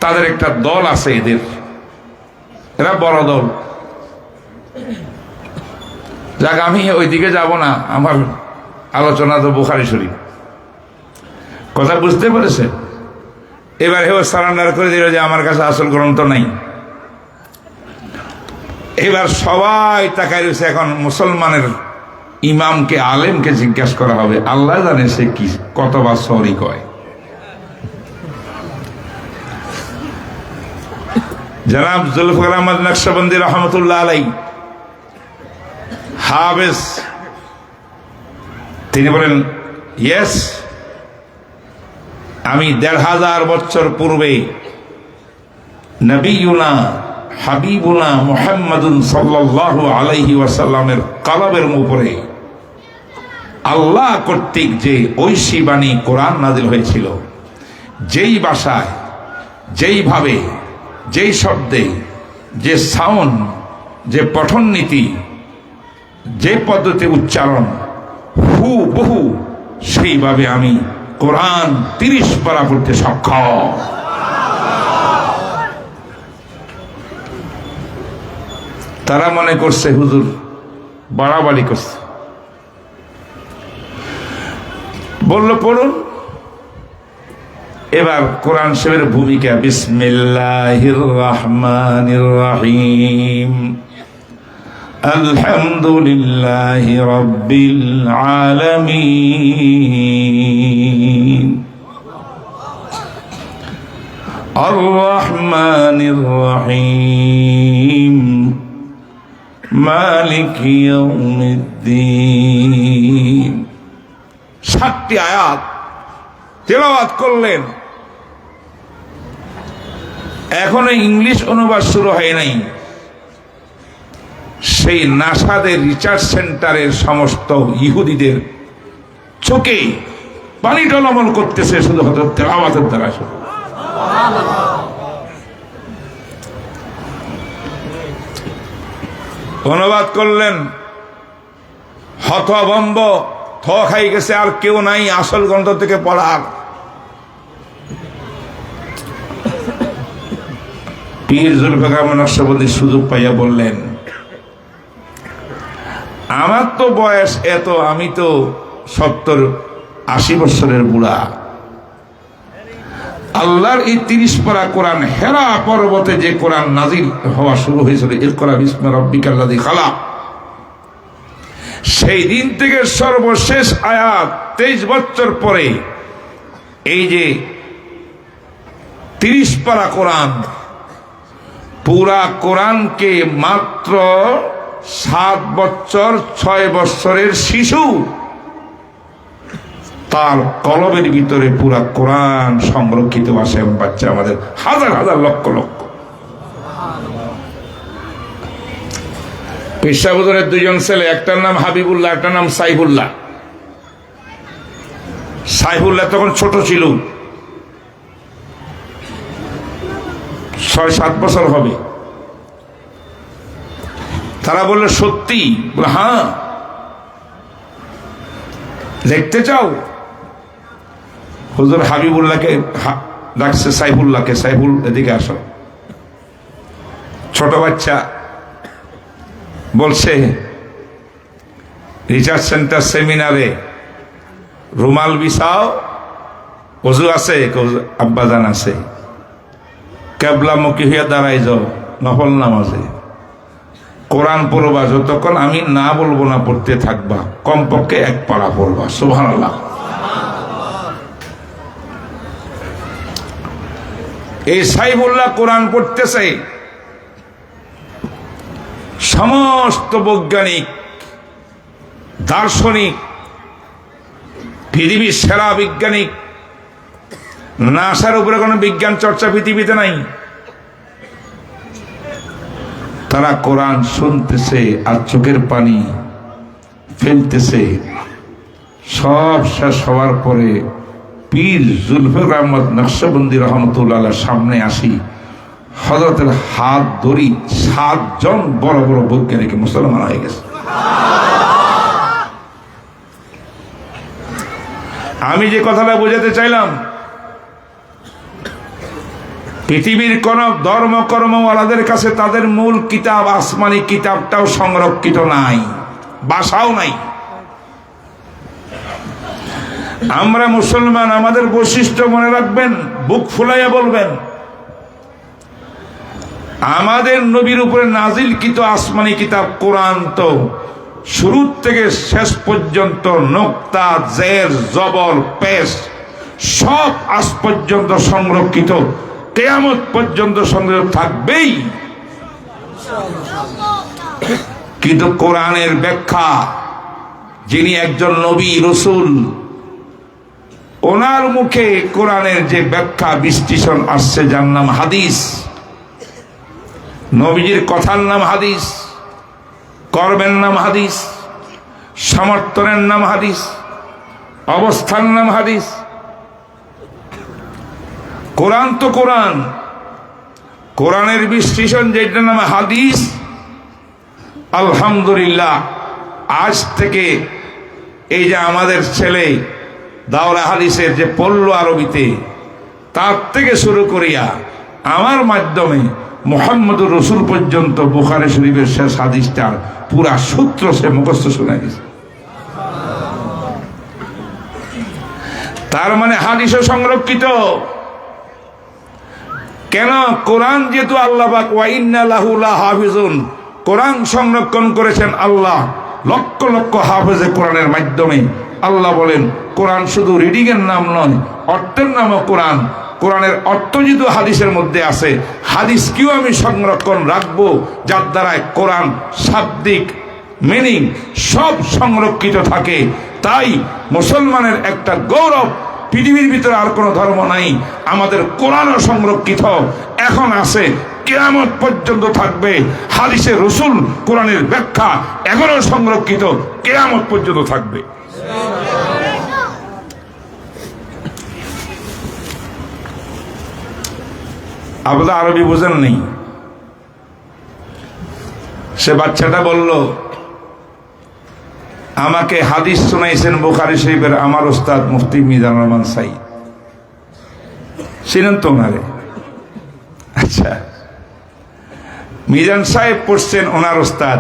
তাদের একটা দল আছে, এরা বড় দল। যাক, আমি ওইদিকে যাব না, আমার আলোচনা তো বুখারী শরীফ। কথা বুঝতে পেরেছে? এবার হেও সারেন্ডার করে দিল যে আমার কাছে আসল গ্রন্থ নাই। এবার সবাই তাকাই রয়েছে। এখন মুসলমানের ইমামকে, আলেমকে জিজ্ঞাসা করা হবে, আল্লাহ জানে সে কি কতবার সরি কয়। জনাব জুলফিকার আহমদ নকশবন্দি রহমতুল্লাহ আলাইহি হাফেজ, তিনি বলেন ইয়েস, আমি 1500 বছর পূর্বে নবিয়ুনা হাবিবুনা মুহাম্মাদুন সাল্লাল্লাহু আলাইহি ওয়াসাল্লামের কলবের উপরে আল্লাহ কর্তৃক যে ঐশী বাণী কোরআন নাজিল হয়েছিল, যেই ভাষায়, যেইভাবে, যেই শব্দে, যে সাউন্ড, যে পঠন নীতি, যে পদ্ধতি উচ্চারণ, হুবহু সেইভাবে আমি কোরআন 30 পারা পড়তে সক্ষম। তারা মনে করছে হুজুর বাড়াবাড়ি করছে। বলল পড়ুন। এবার কোরআন শরীফের ভূমিকা, বিসমিল্লাহির রহমানির রহিম, আলহামদুলিল্লাহি রাব্বিল আলামিন, আর রহমানির রহিম, মালিকি ইয়াউমিদ্দিন। 7টি আয়াত তেলাওয়াত করলেন। এখনো ইংলিশ অনুবাদ শুরু হয় নাই। সেই নাসাদের রিসার্চ সেন্টারের সমস্ত ইহুদিদের চোখে পানি টলমল করতেছে শুধু হযরত তেলাওয়াতের দ্বারা। অনুবাদ করলেন, হতভম্ব, থ খাই গেছে, আর কেউ নাই আসল গ্রন্থ থেকে পড়ার। পীর জুলফিকার নকশবন্দি সুযোগ পাইয়া বললেন, আমার তো বয়স এত, আমি তো 70-80 বছরের বুড়া। আল্লাহর এই 30 পারা কোরআন, হেরা পর্বতে যে কোরআন নাজিল হওয়া শুরু হয়েছিল, ইকরা বিসমি রাব্বিকাল্লাযী খালাক, সেই দিন থেকে সর্বশেষ আয়াত 23 বছর পরে এই যে 30 পারা কোরআন, পুরা কোরআনকে মাত্র 7 বছর 6 বছরের শিশু তার কলবের ভিতরে পুরা কোরআন সংরক্ষিত আছে। বাচ্চা আমাদের হাজার হাজার লক্ষ লক্ষ। পেশাবুদরের 2জন ছেলে, একটার নাম হাবিবুল্লাহ, একটার নাম সাইফুল্লাহ। সাইফুল্লাহ তখন ছোট ছিল, 6-7 বছর হবে। তারা বললো সত্যি? বলে হ্যাঁ। দেখতে চাও? হুজুর হাবিবুল্লাহকে ডাকছে সাইফুল্লাহকে, সাইফুল এদিকে আসো। ছোট বাচ্চা বলছে, রিসার্চ সেন্টার সেমিনারে রুমাল বিছাও, ওযু আছে? আব্বাজান আছে। কেবলামুখী হইয়া দাঁড়াই যাও নফল নামাজে, কোরআন পড়বা, যতক্ষণ আমি না বলবো না পড়তে থাকবা, কমপক্ষে 1 পারা পড়বা। সুবহানাল্লাহ। এই সাইফুল্লাহ কোরআন পড়তেছে, সমস্ত বৈজ্ঞানিক, দার্শনিক, পৃথিবীর সেরা বিজ্ঞানিক, নাসার উপরে কোনো বিজ্ঞান চর্চা পৃথিবীতে নাই, তারা কোরআন শুনতেছে আর চোখের পানি ফেলতেছে। সব শেষ হওয়ার পরে পীর জুলফিকার আহমদ নকশবন্দি রহমতুল্লাহ সামনে আসি, হযরতের হাত ধরি 7 জন বড় বড় বৈজ্ঞানিক মুসলমান হয়ে গেছে। আমি যে কথাটা বোঝাতে চাইলাম, পৃথিবীর কোন ধর্ম কর্মওয়ালাদের কাছে তাদের মূল কিতাব, আসমানি কিতাবটাও সংরক্ষিত নাই, বাসাও নাই। আমরা মুসলমান, আমাদের বৈশিষ্ট্য মনে রাখবেন, বুক ফুলাইয়া বলবেন, আমাদের নবীর উপরে নাজিলকৃত আসমানি কিতাব কোরআন তো শুরু থেকে শেষ পর্যন্ত নোক্তা, জের, জবর, পেশ সব আজ পর্যন্ত সংরক্ষিত, কিয়ামত পর্যন্ত সংরক্ষিত থাকবেই। কিন্তু কোরআনের ব্যাখ্যা, যিনি একজন নবী রাসূল, ওনার মুখে কোরআনের যে ব্যাখ্যা বিশ্লেষণ আসছে, যার নাম হাদিস। নবীজির কথার নাম হাদিস, কর্মের নাম হাদিস, সমর্থনের নাম হাদিস, অবস্থার নাম হাদিস। কোরআন তো কোরআন, কোরআনের বিশ্লেষণ যেটার নাম হাদিস। আলহামদুলিল্লাহ, আজ থেকে এই যে আমাদের ছেলে দাওরা হাদিসের যে পড়ল আরবিতে, তার থেকে শুরু করিয়া আমার মাধ্যমে মুহাম্মদুর রাসূল পর্যন্ত বুখারী শরীফের শেষ হাদিসটার পুরা সূত্র সে মুখস্থ শোনা গেছে। তার মানে হাদিসও সংরক্ষিত। কেন? কোরআন যেহেতু আল্লাহ পাক ওয়া ইন্না লাহু লাহাফিজুন, কোরআন সংরক্ষণ করেছেন আল্লাহ লক্ষ লক্ষ হাফেজে কোরআনের মাধ্যমে। আল্লাহ বলেন, কোরআন শুধু রিডিং এর নাম নয়, অর্থের নামও কোরআন। কোরআনের অর্থ যেহেতু হাদিসের মধ্যে আছে, হাদিসকেও আমি সংরক্ষণ রাখবো, যার দ্বারা কোরআন শাব্দিক মিনিং সব সংরক্ষিত থাকে। তাই মুসলমানের একটা গৌরব, পৃথিবীর ভিতরে আর কোনো ধর্ম নাই, আমাদের কোরআনও সংরক্ষিত এখন আছে, কিয়ামত পর্যন্ত থাকবে। হাদিসে রাসূল কোরআনের ব্যাখ্যা এখনো সংরক্ষিত, কিয়ামত পর্যন্ত থাকবে। আপনারা আরবি বোঝেন নেই। সে বাচ্চাটা বলল, আমাকে হাদিস শোনাইছেন বুখারী শরীফের আমার ওস্তাদ মুফতি মিজানুর রহমান সাইদ। চিনেন তো ওনারে? আচ্ছা, মিজান সাহেব পড়ছেন ওনার ওস্তাদ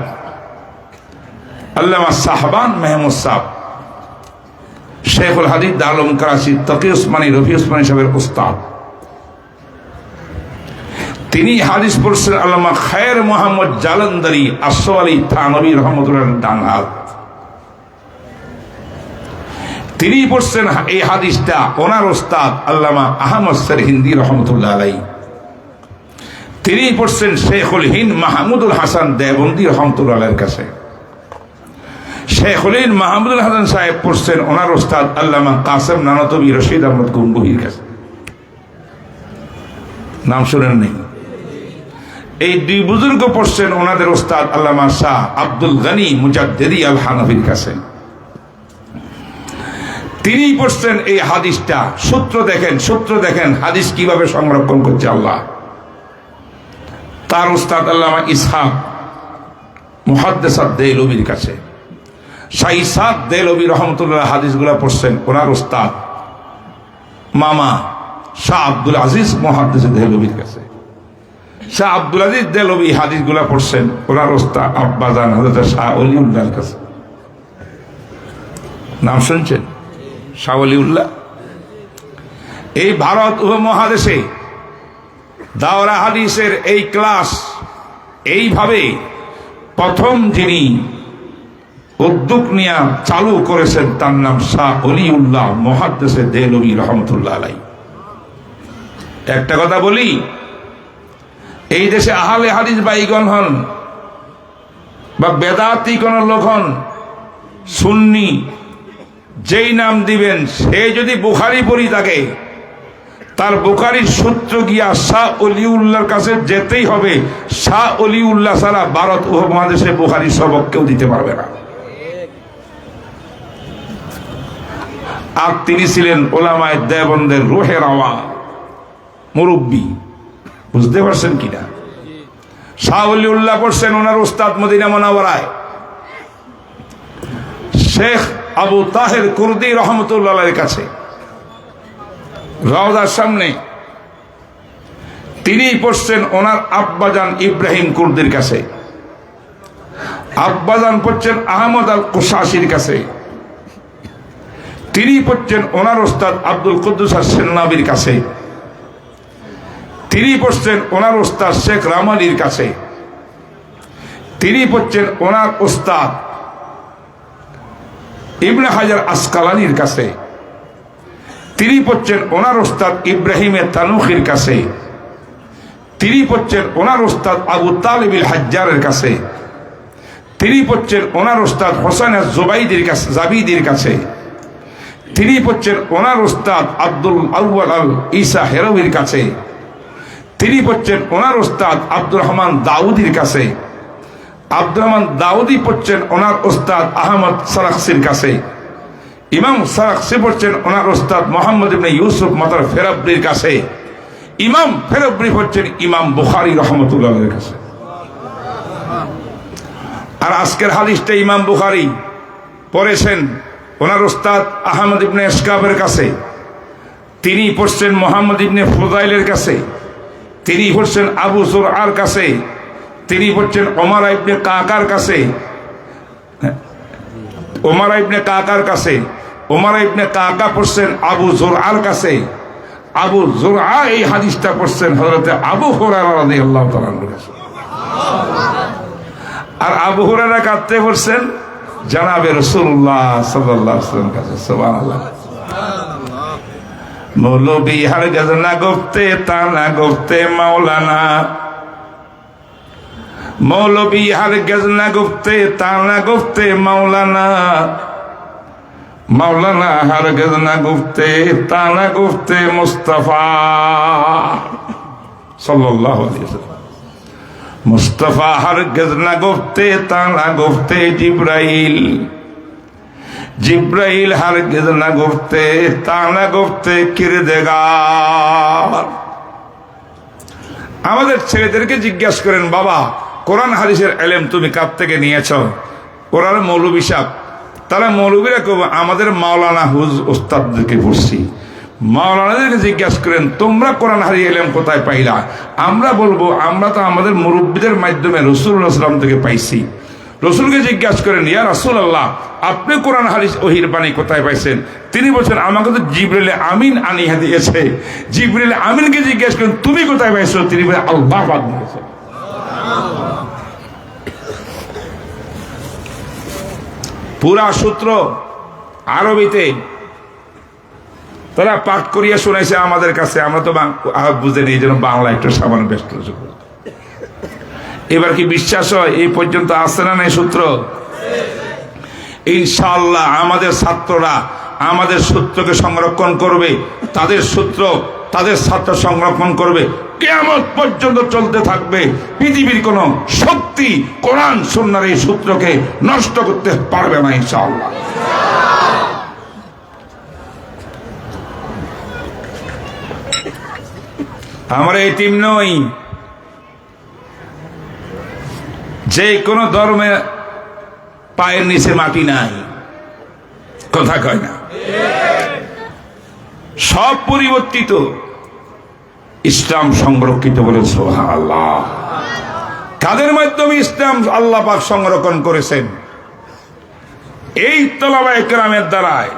আল্লামা সাহবান মেহমুদ সাহেব, শেখুল হাদিস দারুল করাচি তকি উসমানী রফি উসমানী সাহেবের ওস্তাদ। তিনি হাদিস পড়ছেন আল্লামা খায়ের মোহাম্মদ জালন্দারি আসফ আলী থানভী রহমতুল্লাহ ডান হাত। তিনি পড়ছেন এই হাদিসটা ওনার ওস্তাদ আল্লামা আহমদ সরহিন্দি রহমতুল্লাহ আলাইহি। তিনি পড়ছেন শেখুল হিন্দ মাহমুদুল হাসান দেওবন্দি রহমতুল্লাহ আলাইহির কাছে। শেখুল হিন্দ মাহমুদুল হাসান সাহেব পড়ছেন ওনার ওস্তাদ আল্লামা কাসেম নানতবী রশিদ আহমদ গঙ্গুহির কাছে। নাম শুনেন নেই? এই দুই বুজুর্গ পড়ছেন ওনাদের ওস্তাদ আল্লামা শাহ আব্দুল গনি মুজাদ্দিদি আল হানাফির কাছে। তিনি পড়ছেন এই হাদিসটা। সূত্র দেখেন হাদিস কিভাবে সংরক্ষণ করছে আল্লাহ। তার উস্তাদ আল্লামা ইসহাক মুহাদ্দিস আদ-দেলভির কাছে। শাহ ইসহাক দেলভি রহমতুল্লাহ হাদিসগুলা পড়ছেন ওনার উস্তাদ মামা শাহ আব্দুল আজিজ মুহাদ্দিস দেলভির কাছে। শাহ আব্দুল আজিজ দেলভি হাদিসগুলা পড়ছেন ওনার উস্তাদ আব্বাজান হযরত শাহ ওলিউল্লাহর কাছে। নাম শুনছেন? শাহ ওলিউল্লাহ। এই ভারত উপমহাদেশে দাওরা হাদিসের এই ক্লাস এইভাবে প্রথম যিনি উদ্যোগ নিয়ে চালু করেছেন তার নাম শাহ ওলিউল্লাহ মুহাদ্দিস দেলভি রহমতুল্লাহ আলাইহি। একটা কথা বলি, এই দেশে আহলে হাদিস বাইগণ হন বা বেদাতি কোন লোক হন, সুন্নি যেই নাম দিবেন, সে যদি বুখারী পড়ি থাকে, তার বুখারীর সূত্র গিয়া শাহ ওলিউল্লাহর কাছে যেতেই হবে। শাহ ওলিউল্লাহ ছাড়া ভারত উপমহাদেশে বুখারীর সবক কেউ দিতে পারবে না। আর তিনি ছিলেন উলামায়ে দেওবন্দের রুহের আওয়া মুরব্বী। বুঝতে পারছেন কিনা? শাহ ওলিউল্লাহ পড়ছেন ওনার উস্তাদ মদিনা মুনাওয়ারায় শেখ আবু তাহের কুর্দি রহমতুল্লাহ আলাইহির কাছে, রওজার সামনে। তিনি পড়ছেন ওনার আব্বাজান ইব্রাহিম কুর্দির কাছে। আব্বাজান পড়ছেন আহমদ আল কুশাশির কাছে। তিনি পড়ছেন ওনার ওস্তাদ আব্দুল কুদ্দুস আস-সিন্নাবির কাছে। তিনি পড়ছেন ওনার ওস্তাদ শেখ রামালির কাছে। তিনি পড়ছেন ওনার ওস্তাদ ইবনে হাজার আসকালানির কাছে। তিনি পড়ছেন ওনার ওস্তাদ ইব্রাহিমে তানুখির কাছে। তিনি পড়ছেন ওনার ওস্তাদ আবু তালিবিল হাজ্জারের কাছে। তিনি পড়ছেন ওনার ওস্তাদ হোসেন জুবাইদির কাছে জাবিদির কাছে। তিনি পড়ছেন ওনার ওস্তাদ আব্দুল আউয়াল আল ঈসা হেরবির কাছে। তিনি পড়ছেন ওনার ওস্তাদ আব্দুর রহমান দাউদির কাছে। আব্দুর রহমান দাউদি পড়ছেন ওনার ওস্তাদ আহমদ সারাখসির কাছে। ইমাম সারাখসি পড়ছেন ওনার ওস্তাদ মোহাম্মদ ইবনে ইউসুফ মাতার ফেরাব্রির কাছে। ইমাম ফেরাব্রি পড়ছেন ইমাম বুখারী রহমতুল্লাহর কাছে। আর আজকের হাদিসটা ইমাম বুখারী পড়েছেন ওনার ওস্তাদ আহমদ ইবনে ইসকাবের কাছে। তিনি পড়ছেন মোহাম্মদ ইবনে ফুদাইলের কাছে। তিনি পড়ছেন আবু জুরআর কাছে। তিনি পড়ছেন ওমর ইবনে কাকার কাছে। ওমর ইবনে কাকার কাছে। ওমর ইবনে কাকা পড়ছেন আবু জুরআর কাছে। আবু জুরআ এই হাদিসটা পড়ছেন হযরত আবু হুরায়রা রাদিয়াল্লাহু তাআলা আনহুর কাছে। আর আবু হুরায়রা কাতে পড়ছেন জনাবে রাসূলুল্লাহ সাল্লাল্লাহু আলাইহি ওয়াসাল্লাম কাছে। সুবহানাল্লাহ। মৌলবী হারগিজ না গুফতে তা না গুফতে মাওলানা, মৌলবী হারগিজ না গুফতে তা না গুফতে মাওলানা, মাওলানা হারগিজ না গুফতে তা না গুফতে মুস্তাফা সাল্লাল্লাহু আলাইহি ওয়াসাল্লাম। মুস্তাফা হারগিজ না গুফতে তা না গুফতে জিবরাইল, জিব্রাইল হারগিজ না গুফতে তা না গুফতে কিরদেগার। আমাদের ছেলেদেরকে জিজ্ঞাসা করেন, বাবা কোরআন হাদিসের ইলম তুমি কার থেকে নিয়েছ? কোরআন মৌলবী সাহেব, তারা মৌলবীরা কেউ আমাদের মাওলানা ওস্তাদদেরকে পড়ছি। মাওলানাদেরকে জিজ্ঞাসা করেন তোমরা কোরআন হাদিস ইলম কোথায় পাইলা? আমরা বলবো আমরা তো আমাদের মুরব্বীদের মাধ্যমে রাসূলুল্লাহ সাল্লাল্লাহু আলাইহি ওয়াসাল্লাম থেকে পাইছি। রসুলকে জিজ্ঞাসা করেন, ইয়া রাসূলুল্লাহ আপনি কোরআন হাদিস ওহীর বাণী কোথায় পাইছেন? তিনি বলছেন আমাকে তো জিবরিল আমিন আনিয়া দিয়েছে। জিবরিল আমিনকে জিজ্ঞাসা করেন তুমি কোথায় পাইছো? তিনি বলেন আল্লাহ পাক দিয়েছে। পুরা সূত্র আরবিতে তারা পাঠ করিয়া শোনাইছে আমাদের কাছে, আমরা তো বুঝে নেই, যেন বাংলা একটু সামান্য ব্যস্ত। এবার কি বিশ্বাস হয় এই পর্যন্ত আসছে না নাই সূত্র? ইনশাআল্লাহ আমাদের ছাত্ররা আমাদের সূত্রকে সংরক্ষণ করবে, তাদের সূত্র তাদের ছাত্র সংরক্ষণ করবে, কিয়ামত পর্যন্ত চলতে থাকবে। পৃথিবীর কোন শক্তি কোরআন সুন্নাহর এই সূত্রকে নষ্ট করতে পারবে না ইনশাআল্লাহ। আমরা এতিম নই, যে কোন ধর্মে পায়ের নিচে মাটি নাই, কথা কয় না, সব পরিবর্তিত, ইসলাম সংরক্ষিত বলে সুবহানাল্লাহ। কাদের মাধ্যমে ইসলাম আল্লাহ পাক সংরক্ষণ করেছেন? এই তলাবায়ে কেরামের দ্বারায়,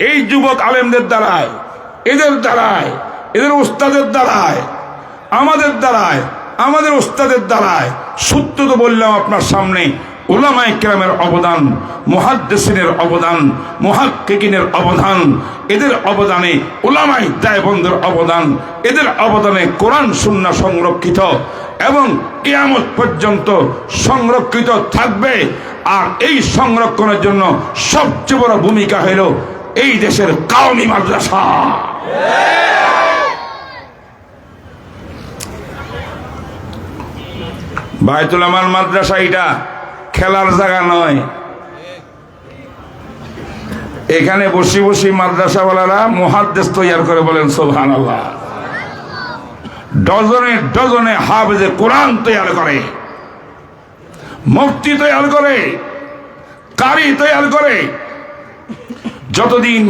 এই যুবক আলেমদের দ্বারায়, এদের দ্বারায়, এদের উস্তাদের দ্বারায়, আমাদের দ্বারায়, আমাদের উস্তাদের দ্বারায়। সত্য তো বললাম আপনার সামনে, উলামায়ে কেরামের অবদান, মুহাদ্দিসিনের অবদান, মুহাক্কিকিনের অবদান, এদের অবদানে উলামায়ে দেওবন্দের অবদান, এদের অবদানে কোরআন সুন্নাহ সংরক্ষিত এবং কিয়ামত পর্যন্ত সংরক্ষিত থাকবে। আর এই সংরক্ষণের জন্য সবচেয়ে বড় ভূমিকা হইল এই দেশের কওমি মাদ্রাসা। বায়তুল আমাল মাদ্রাসা এটা খেলার জায়গা নয়। এখানে বসে বসে মাদ্রাসাওয়ালারা মুহাদ্দিস তৈরি করে, বলেন সুবহানাল্লাহ। ডজনে ডজনে হাফেজে কোরআন তৈরি করে, মুফতি তৈরি করে, কারি তৈরি করে। যতদিন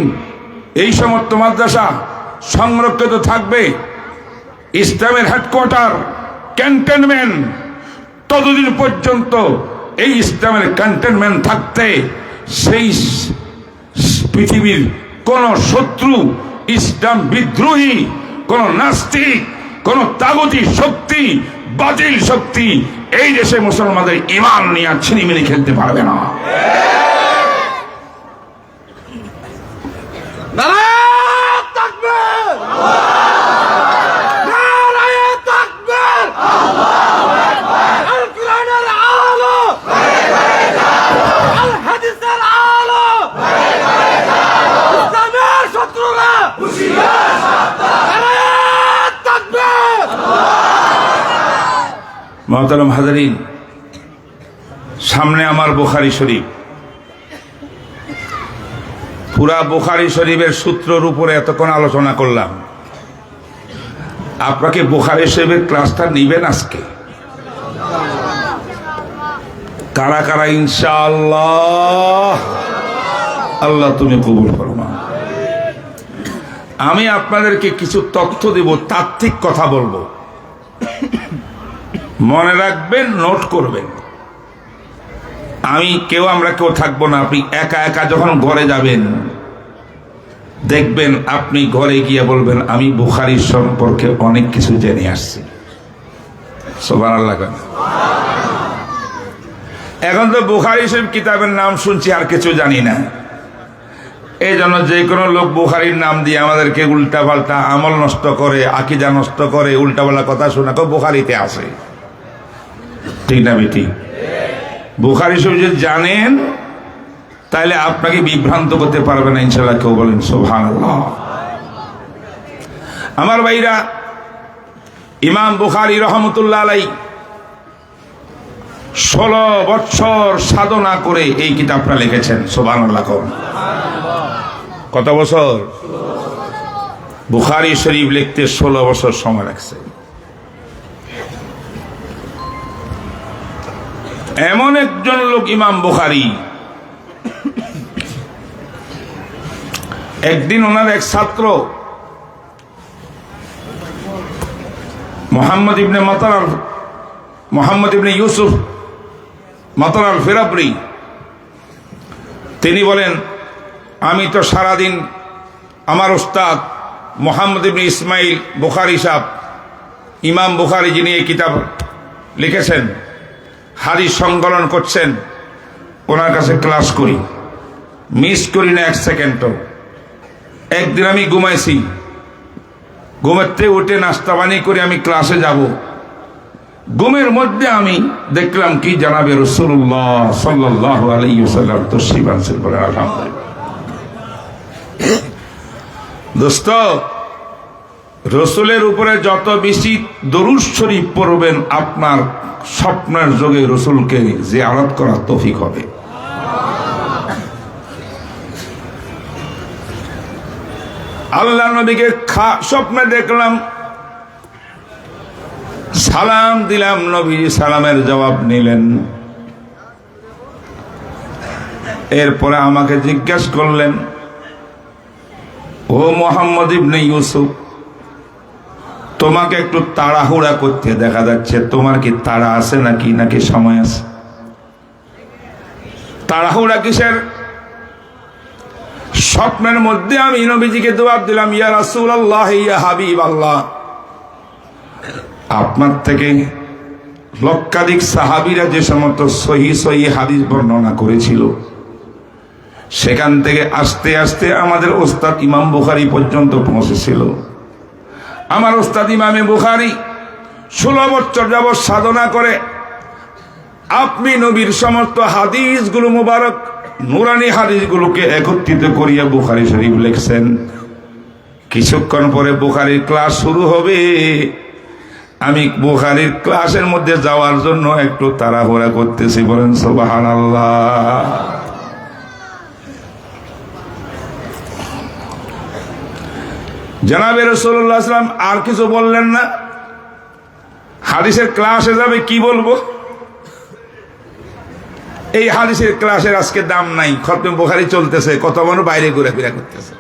এই সমস্ত মাদ্রাসা সংরক্ষিত থাকবে, ইসলামের হেডকোয়ার্টার, ক্যান্টনমেন্ট, ততদিন পর্যন্ত এই ইসলামের ক্যান্টনমেন্ট থাকতে সেই পৃথিবীর কোন শত্রু, ইসলাম বিদ্রোহী, কোন নাস্তিক, কোন তাগুতি শক্তি, বাতিল শক্তি এই দেশে মুসলমানদের ঈমান নিয়ে ছিনিমিনি খেলতে পারবে না। মোহতারাম হাজারিন, সামনে আমার বুখারী শরীফ। পুরা বুখারী শরীফের সূত্রের উপরে এতক্ষণ আলোচনা করলাম। আপনাকে বুখারী শরীফের ক্লাসটা নিবেন আজকে? কারা কারা ইনশাআল্লাহ? আল্লাহ তুমি কবুল ফরমা। আমি আপনাদেরকে কিছু তথ্য দেব, তাত্ত্বিক কথা বলবো, মনে রাখবেন, নোট করবেন। আমরা কেউ থাকবো না। আপনি একা একা যখন ঘরে যাবেন, দেখবেন আপনি ঘরে গিয়ে বলবেন আমি বুখারী সম্পর্কে অনেক কিছু জেনে আসছি। সুবহানাল্লাহ। এখন তো বুখারী শরীফ কিতাবের নাম শুনছি, আর কিছু জানি না। এই জন্য যে কোনো লোক বুখারীর নাম দিয়ে আমাদেরকে উল্টা পাল্টা আমল নষ্ট করে, আকীদা নষ্ট করে, উল্টা পাল্টা কথা শোনা বুখারীতে আছে, ঠিক না বেটি? বুখারী শরীফ যদি জানেন তাহলে আপনাকে বিভ্রান্ত করতে পারবে না ইনশাআল্লাহ। কেউ বলেন সুবহানাল্লাহ। আমার ভাইরা, ইমাম বুখারী রাহমাতুল্লাহ আলাইহি 16 বছর সাধনা করে এই কিতাবটা লিখেছেন। সুবহানাল্লাহ। কত বছর? বুখারী শরীফ লিখতে 16 বছর সময় লাগছে। এমন একজন লোক ইমাম বুখারী, একদিন ওনার এক ছাত্র মোহাম্মদ ইবনে ইউসুফ মাতার আল ফিরাবরি, তিনি বলেন, আমি তো সারাদিন আমার উস্তাদ মোহাম্মদ ইবনে ইসমাইল বুখারী সাহেব, ইমাম বুখারী যিনি এই কিতাব লিখেছেন, হাদিস সংকলন করছেন, ওনার কাছে ক্লাস করি, মিস করি না এক সেকেন্ডও। একদিন আমি ঘুমাইছি, ঘুমাতে উঠে নাস্তা পানি করে আমি ক্লাসে যাব, ঘুমের মধ্যে আমি দেখলাম কি জানাবে রাসূলুল্লাহ সাল্লাল্লাহু আলাইহি ওয়াসাল্লাম তশরীফ আনছেন। বলে আলহামদুলিল্লাহ। দোস্ত, রসুলের উপরে যত বেশি দরুদ শরীফ পড়বেন আপনার স্বপ্নের যোগে রসুলকে জিয়ারত করার তৌফিক হবে। আল্লাহ নবীকে স্বপ্নে দেখলাম, সালাম দিলাম, নবী সালামের জবাব নিলেন। এরপরে আমাকে জিজ্ঞাসা করলেন, ও মোহাম্মদ ইবনে ইউসুফ, তোমাকে একটু তাড়াহুড়া করতে দেখা যাচ্ছে, তোমার কি তাড়া আছে নাকি সময় আছে? তাড়াহুড়া কিসের? স্বপ্নের মধ্যে আমি নবীজিকে জবাব দিলাম, ইয়া রাসূলুল্লাহ, ইয়া হাবিবাল্লাহ, আপনার থেকে লক্ষাধিক সাহাবীরা যে সমস্ত সহিহ হাদিস বর্ণনা করেছিল, সেখান থেকে আস্তে আস্তে আমাদের ওস্তাদ ইমাম বুখারী পর্যন্ত পৌঁছেছিল। আমার ওস্তাদ ইমামে বুখারী 16 বছর যাবৎ সাধনা করে আপনি নবীর সমস্ত হাদিসগুলো মুবারক নুরানি হাদিসগুলোকে একত্রিত করিয়া বুখারী শরীফ লিখছেন। কিছুক্ষণ পরে বুখারীর ক্লাস শুরু হবে, আমি বুখারীর ক্লাসের মধ্যে যাওয়ার জন্য একটু তাড়াহুড়া করতেছি। বলেন সুবহানাল্লাহ। জনাবে রাসূলুল্লাহ সাল্লাল্লাহু আলাইহি ওয়াসাল্লাম আর কিছু বললেন না। হাদিসের ক্লাসে যাবে, কি বলবো? এই হাদিসের ক্লাসের আজকে দাম নাই, খতম বুখারী চলতেছে, কত মানুষ বাইরে ঘোরাফেরা করতেছে।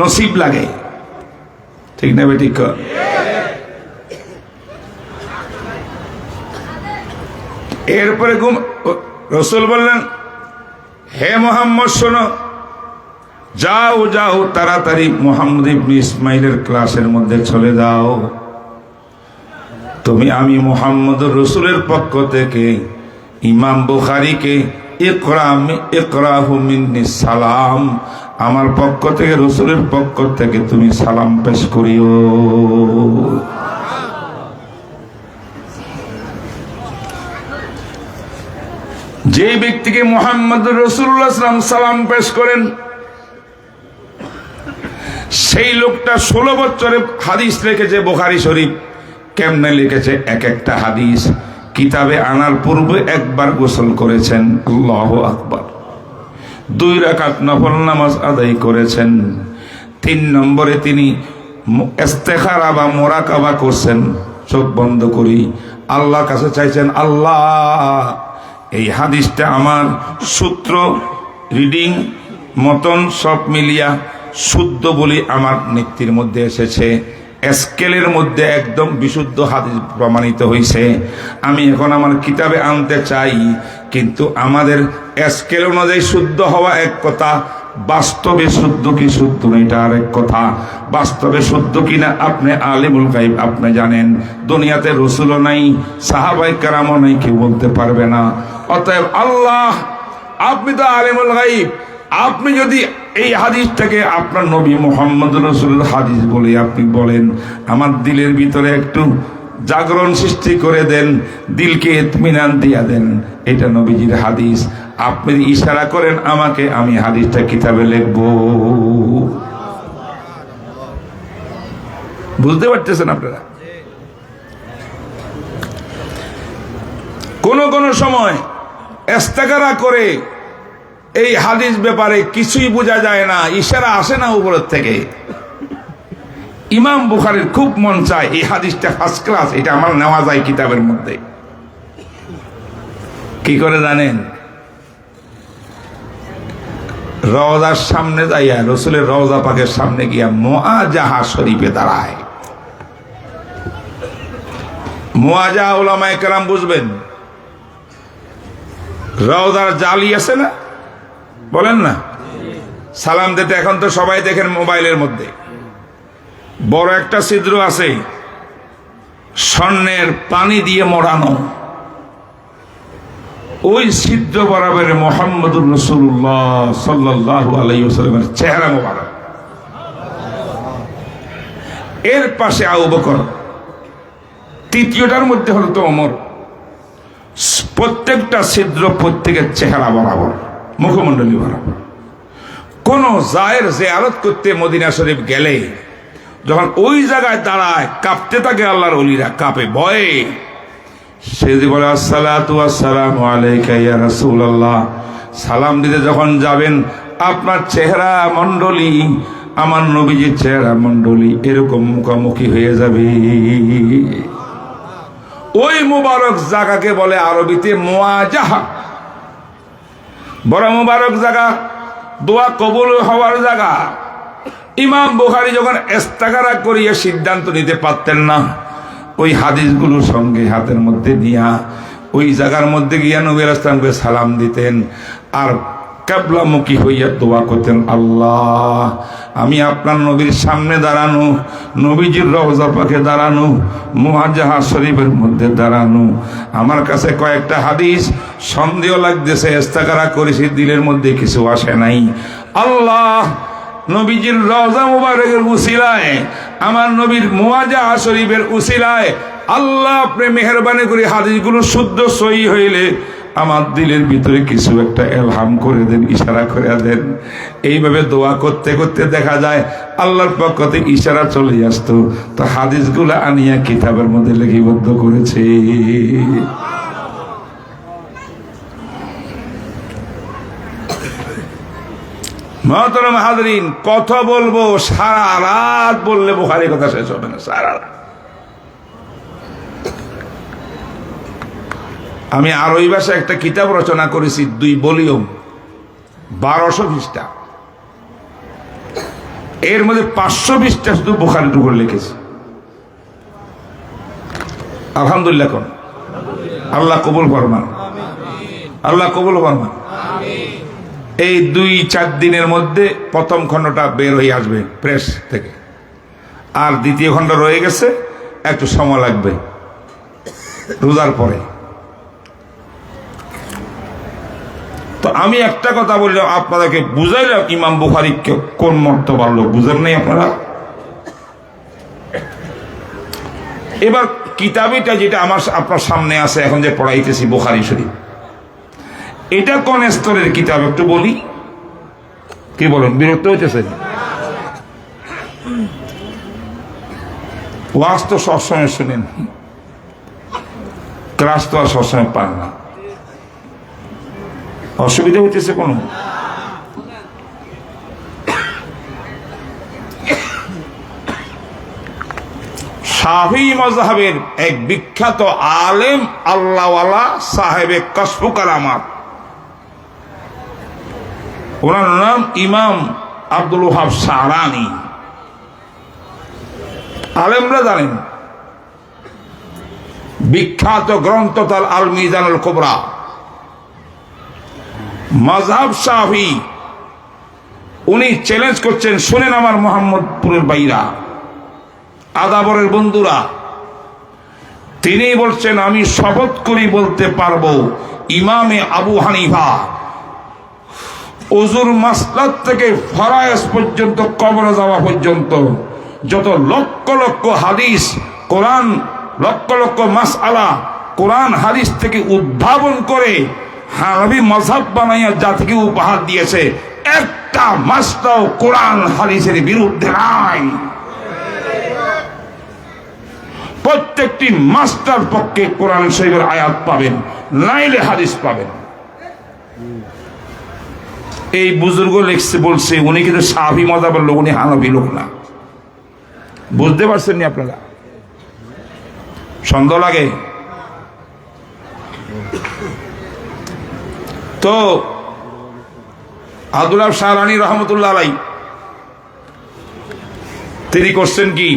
নসিব লাগে, ঠিক না বেঠিক? এরপরে রাসূল বললেন, হে মুহাম্মদ শোনো, যাও তাড়াতাড়ি মুহাম্মদ ইবনে ইসমাইলের ক্লাসের মধ্যে চলে যাও। আমি মুহাম্মদুর রাসূলের পক্ষ থেকে ইমাম বুখারীকে ইকরাহু মিন্নি সালাম, আমার পক্ষ থেকে রাসূলের পক্ষ থেকে তুমি সালাম পেশ করিও। যে ব্যক্তিকে মুহাম্মদুর রাসূলুল্লাহ সাল্লাল্লাহু আলাইহি ওয়াসাল্লাম সালাম পেশ করেন, সেই লোকটা 16 বছরে হাদিস লিখেছে। বুখারী শরীফ কেমনে লিখেছে? এক একটা হাদিস কিতাবে আনার পূর্বে একবার গোসল করেছেন, আল্লাহু আকবার। 2 রাকাত নফল নামাজ আদায় করেছেন। 3 নম্বরে তিনি ইস্তেখারা বা মুরাকাবা করছেন, চোখ বন্ধ করি আল্লাহর কাছে চাইছেন, আল্লাহ এই হাদিসটা আমার সূত্র রিডিং মতন সব মিলিয়া শুদ্ধ বলি আমার নীতির মধ্যে এসেছে, স্কেলের মধ্যে একদম বিশুদ্ধ হাদিস প্রমাণিত হয়েছে। আমি এখন আমার কিতাবে আনতে চাই, কিন্তু আমাদের স্কেল অনুযায়ী শুদ্ধ হওয়া এক কথা, বাস্তবে শুদ্ধ কি শুদ্ধ না এটা আরেক কথা। বাস্তবে শুদ্ধ কিনা আপনি আলিমুল গায়ব, আপনি জানেন। দুনিয়াতে রাসূলও নাই, সাহাবায়ে কেরামও নাই, কেউ বলতে পারবে না। অতএব আল্লাহ আপনি তো আলেমুল গাইব, আপনি যদি এই হাদিসটাকে আপনার নবী মুহাম্মদ রাসূলের হাদিস বলে আপনি বলেন, আমার দিলের ভিতরে একটু জাগরণ সৃষ্টি করে দেন, দিলকে ইতমিনান দিয়া দেন, এটা নবীজির হাদিস, আপনি ইশারা করেন আমাকে, আমি হাদিসটা কিতাবে লিখব। বুঝতে পারতেছেন আপনারা? কোন কোন সময় ইস্তেকারা করে এই হাদিস ব্যাপারে কিছুই বোঝা যায় না, ইশারা আসে না উপরের থেকে। ইমাম বুখারীর খুব মন চায় এই হাদিসটা ফার্স্ট ক্লাস, এটা আমার নেওয়া যায় কিতাবের মধ্যে। কি করে জানেন? রওজার সামনে যাইয়া, রসুলের রওজা পাকের সামনে গিয়া মুআজাহা শরীফে দাঁড়ায়। মুআজাহা উলামায়ে কেরাম বুঝবেন, রওজার জালি আছে না, বলেন না, সালাম দিতে এখন তো সবাই দেখেন মোবাইলের মধ্যে, বড় একটা ছিদ্র আছে, স্বর্ণের পানি দিয়ে মোড়ানো, ওই ছিদ্র বরাবর মুহাম্মদুর রাসূলুল্লাহ সাল্লাল্লাহু আলাইহি ওয়াসাল্লামের চেহারা মোবারক, এর পাশে আবু বকর, তৃতীয়টার মধ্যে হলো তো ওমর। প্রত্যেকটা ছিদ্র প্রত্যেকের চেহারা বরাবর, মুখমণ্ডলী বরাবর। কোন জায়ের জিয়ারত করতে মদিনা শরীফ গেলে যখন ওই জায়গায় দাঁড়ায়, কাঁপতে থাকে আল্লাহর ওলিরা, কাঁপে ভয়ে। সে যে বলে আসসালাতু ওয়াসসালামু আলাইকা ইয়া রাসূলুল্লাহ, সালাম দিতে যখন যাবেন আপনার চেহারা মণ্ডলী আমার নবীজির চেহারা মণ্ডলী এরকম মুখোমুখি হয়ে যাবে। ওই মুবারক জায়গাকে বলে আরবিতে মুআজাহা। বড় মুবারক জায়গা, দোয়া কবুল হওয়ার জায়গা। ইমাম বুখারী যখন ইস্তেখারা করিয়ে সিদ্ধান্ত নিতে পারতেন না, ওই হাদিসগুলো সঙ্গে হাতের মধ্যে নিয়া ওই জায়গার মধ্যে গিয়া নবী আলাইহিস সালামকে সালাম দিতেন আর কিবলামুখী হইয়া দোয়া করতেন, আল্লাহ আমি আপনার নবীর সামনে দাঁড়ানো, নবীজির রওজা পাকে দাঁড়ানো, মুআজাহা শরীফের মধ্যে দাঁড়ানো, আমার কাছে কয়েকটা হাদিস সন্দেহ লাগতেছে, ইস্তেখারা করেছি দিলের মধ্যে কিছু আসে নাই, আল্লাহ নবীজির রওজা মুবারকের উসিলায়, আমার নবীর মুআজাহা শরীফের উসিলায় আল্লাহ আপনি মেহেরবানি করে হাদিসগুলো শুদ্ধ সহি হইলে আমার দিলের ভিতরে কিছু একটা ইলহাম করে দেন, ইশারা করে দেন। এইভাবে দোয়া করতে করতে দেখা যায় আল্লাহর পক্ষ থেকে ইশারা চলে আসতো, তো হাদিসগুলো আনিয়া কিতাবের মধ্যে লিপিবদ্ধ করেছে। মুহতারাম হাজরিন, কথা বলবো সারা রাত, বললে বুখারী কথা শেষ হবে না, সারা রাত। আমি আরবি ভাষায় একটা কিতাব রচনা করেছি, 2 ভলিউম, 1200 পৃষ্ঠা। এর মধ্যে 500 পৃষ্ঠা শুধু বুখারীর উপর লিখেছি। আলহামদুলিল্লাহ কোন আল্লাহ কবুল ফরমান, আল্লাহ কবুল ফরমান। এই 2-4 দিনের মধ্যে প্রথম খণ্ডটা বের হয়ে আসবে প্রেস থেকে, আর দ্বিতীয় খণ্ড রয়ে গেছে, একটু সময় লাগবে রোজার পরে। তো আমি একটা কথা বললাম, আপনাদেরকে বুঝাইলাম ইমাম বুখারী কোন মর্তবার লোক, বুঝেন নাই আপনারা? এবার কিতাবিটা যেটা আমার আপনার সামনে আছে এখন যে পড়াইতেছি, বুখারী শরীফ, এটা কোন স্তরের কিতাব একটু বলি? কি বলেন, বিরক্ত হইতেছে? ওয়াজ তো সবসময় শুনেন, ক্লাস তো আর সবসময় পান না, অসুবিধা হইতেছে কোন? শাফি মাযহাবের এক বিখ্যাত আলেম আল্লাহওয়ালা সাহেবে কশফ কারামাত, ওনার নাম ইমাম আব্দুল ওয়াহাব শাহরানি। আলেমরা জানেন, বিখ্যাত গ্রন্থ তার আল মিজানুল কুবরা। মাযহাব শাফি, উনি চ্যালেঞ্জ করছেন, শুনেন আমার মোহাম্মদপুরের ভাইরা, আদাবরের বন্ধুরা, তিনি বলছেন আমি শপথ করি বলতে পারবো ইমামে আবু হানিফা ওযুর মাসলাত থেকে ফরায়েজ পর্যন্ত, কবরে যাওয়া পর্যন্ত যত লক্ষ লক্ষ হাদিস, কোরআন, লক্ষ লক্ষ মাসআলা কোরআন হাদিস থেকে উদ্ভাবন করে হানাফি মাযহাব বানাইয়া জাতিকে উপহার দিয়েছে, একটা মাসলাও কোরআন হাদিসের বিরুদ্ধে নাই। প্রত্যেকটি মাস্টার পক্ষে কোরআন শরীফের আয়াত পাবেন, নাইলে হাদিস পাবেন। এই বুজুর্গ লিখছে, বলছে উনি কিন্তু শাফি মাযহাবের লোক, উনি হানাফি লোক না। বুঝতে পারছেন নি আপনারা? সন্দেহ লাগে তো? আব্দুল্লাহ শাহরানী রহমতুল্লাহ আলাইহি তিনি করছেন কি,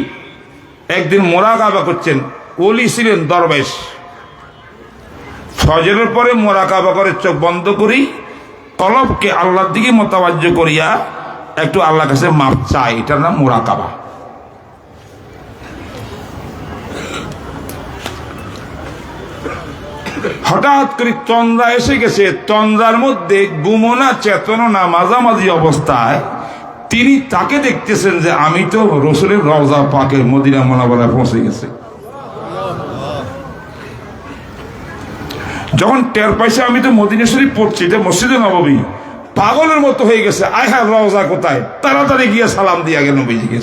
একদিন মোরাকাবা করছেন। ওলি ছিলেন, দরবেশ। ফজরের পরে মোরাকাবা করে চোখ বন্ধ করি, কলবকে আল্লাহর দিকে মোতাবাজ্জ করিয়া একটু আল্লাহর কাছে মাপ চাই, এটার নাম মোরাকাবা। হঠাৎ করে তন্দ্রা এসে গেছে, তন্দ্রার মধ্যে গুমনা চেতনা না মাঝামাঝি অবস্থায় তিনি তাকে দেখতেছেন যে আমি তো রসুলের রওজা পাকের মদিনা মুনাওয়ারায় পৌঁছে গেছে। যখন টের পাইছে আমি তো মদিনা শরীফ পড়ছি, এটা মসজিদে নববী, পাগলের মতো হয়ে গেছে। আয় হ্যাঁ, রওজা কোথায়? তাড়াতাড়ি গিয়ে সালাম দিয়া গেল নবীজিকে।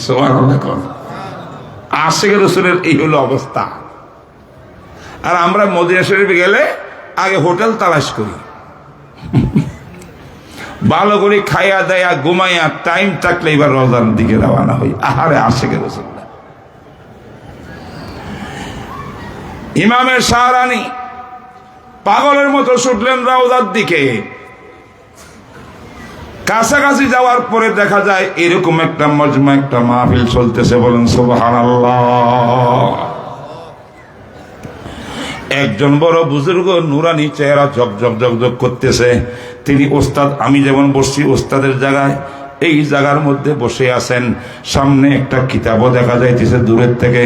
আশিক রসুলের এই হলো অবস্থা। আর আমরা মদিনা শরীফে গেলে আগে হোটেল তালাশ করি, ভালো করে খাইয়া দেয়া ঘুমাইয়া টাইম থাকলে এবার রওজার দিকে রওনা হই। আহারে আশিক রাসূলুল্লাহ। ইমামে শাহরানী পাগলের মতো ছুটলেন রওজার দিকে। কাছাকাছি যাওয়ার পরে দেখা যায় এরকম একটা মজমা, একটা মাহফিল চলতেছে। বলেন সুবহানাল্লাহ। একজন বড় বুজুর্গ, নুরানি চেহারা, ঝকঝক ঝকঝক করতেছে। তিনি ওস্তাদ, আমি যেমন বসছি ওস্তাদের জায়গায়, এই জায়গার মধ্যে বসে আছেন। সামনে একটা কিতাবও দেখা যাইতেছে দূরের থেকে,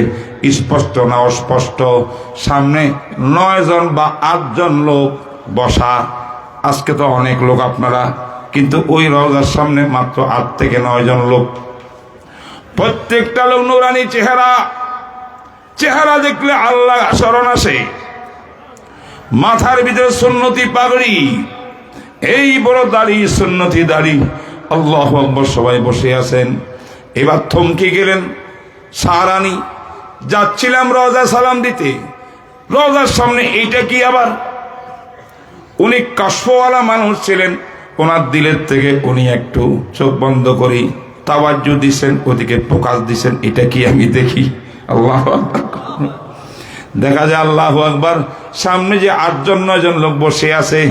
স্পষ্ট না অস্পষ্ট। সামনে 9 জন বা 8 জন লোক বসা। আজকে তো অনেক লোক আপনারা, কিন্তু ওই রওজার সামনে মাত্র 8 থেকে 9 জন লোক। প্রত্যেকটা লোক নুরানি চেহারা, চেহারা দেখলে আল্লাহ স্মরণ আসে। মাথার ভিতরে সুন্নতি পাগড়ি, এই বড় দাড়ি, সুন্নতি দাড়ি। আল্লাহু আকবার। সবাই বসে আছেন। এবার থমকে গেলেন শাহরানী। যাচ্ছিলাম রওজা সালাম দিতে, রওজার সামনে এইটা কি আবার? উনি কাশফওয়ালা মানুষ ছিলেন, ওনার দিলের থেকে উনি একটু চোখ বন্ধ করি তাওয়াজ্জু দিছেন, ওদিকে ফোকাস দিছেন, এটা কি আমি দেখি? আল্লাহু আকবার। দেখা যায় আল্লাহু আকবার, সামনে যে 8 জন 9 জন লোক বসে আছে,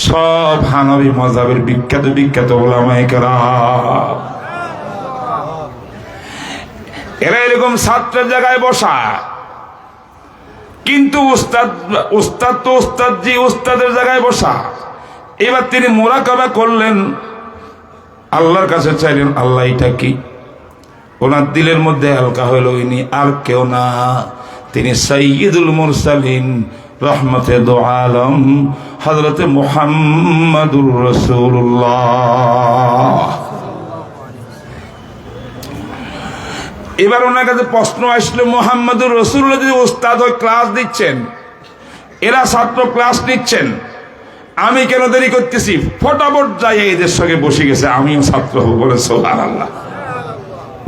সব হানাফি মাযহাবের বিখ্যাত বিখ্যাত উলামায়ে কেরাম। এরা এরকম ছাত্রের জায়গায় বসা, কিন্তু উস্তাদ তো উস্তাদজি, উস্তাদের জায়গায় বসা। এবার তিনি মুরাকাবা করলেন, আল্লাহর কাছে চাইলেন, আল্লাহ এটা কি? ওনার দিলের মধ্যে হালকা হইল, ইনি আর কেউ না, তিনি সাইয়্যিদুল মুরসালিন রহমতে দো আলম হযরতে মুহাম্মাদুর রাসূলুল্লাহ। এবার ওনার কাছে প্রশ্ন আসলো, মুহাম্মাদুর রাসূলুল্লাহ যদি উস্তাদ হয়ে ক্লাস দিচ্ছেন, এরা ছাত্র ক্লাস নিচ্ছেন, আমি কেন দেরি করতেছি? ফটাফট যাই এদের সঙ্গে বসে গেছে, আমিও ছাত্র হব। বলে সুবহানাল্লাহ।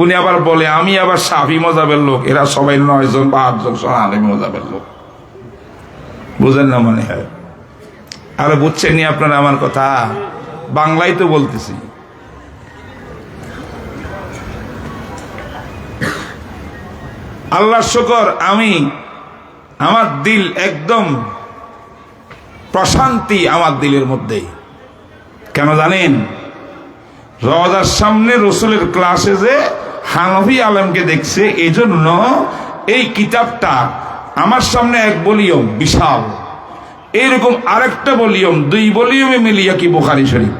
উনি আবার বলে, আমি আবার শাফি মাযহাবের লোক, এরা সবাই 9 জন বা 8 জন হানাফি মাযহাবের লোক। বুঝেন না মনে হয়? আরে বুঝছেন নি আপনারা আমার কথা? বাংলায় তো বলতেছি। আল্লাহর শুকর, আমি আমার দিল একদম প্রশান্তি আমার দিলের মধ্যে। কেন জানেন? রওজার সামনে রসুলের ক্লাসে যে হানফি আলেমকে দেখছে, এই জন্য এই কিতাবটা আমার সামনে 1 ভলিউম বিশাল, এইরকম আরেকটা ভলিউম 2 ভলিউমে মিলিয়া কি বুখারী শরীফ,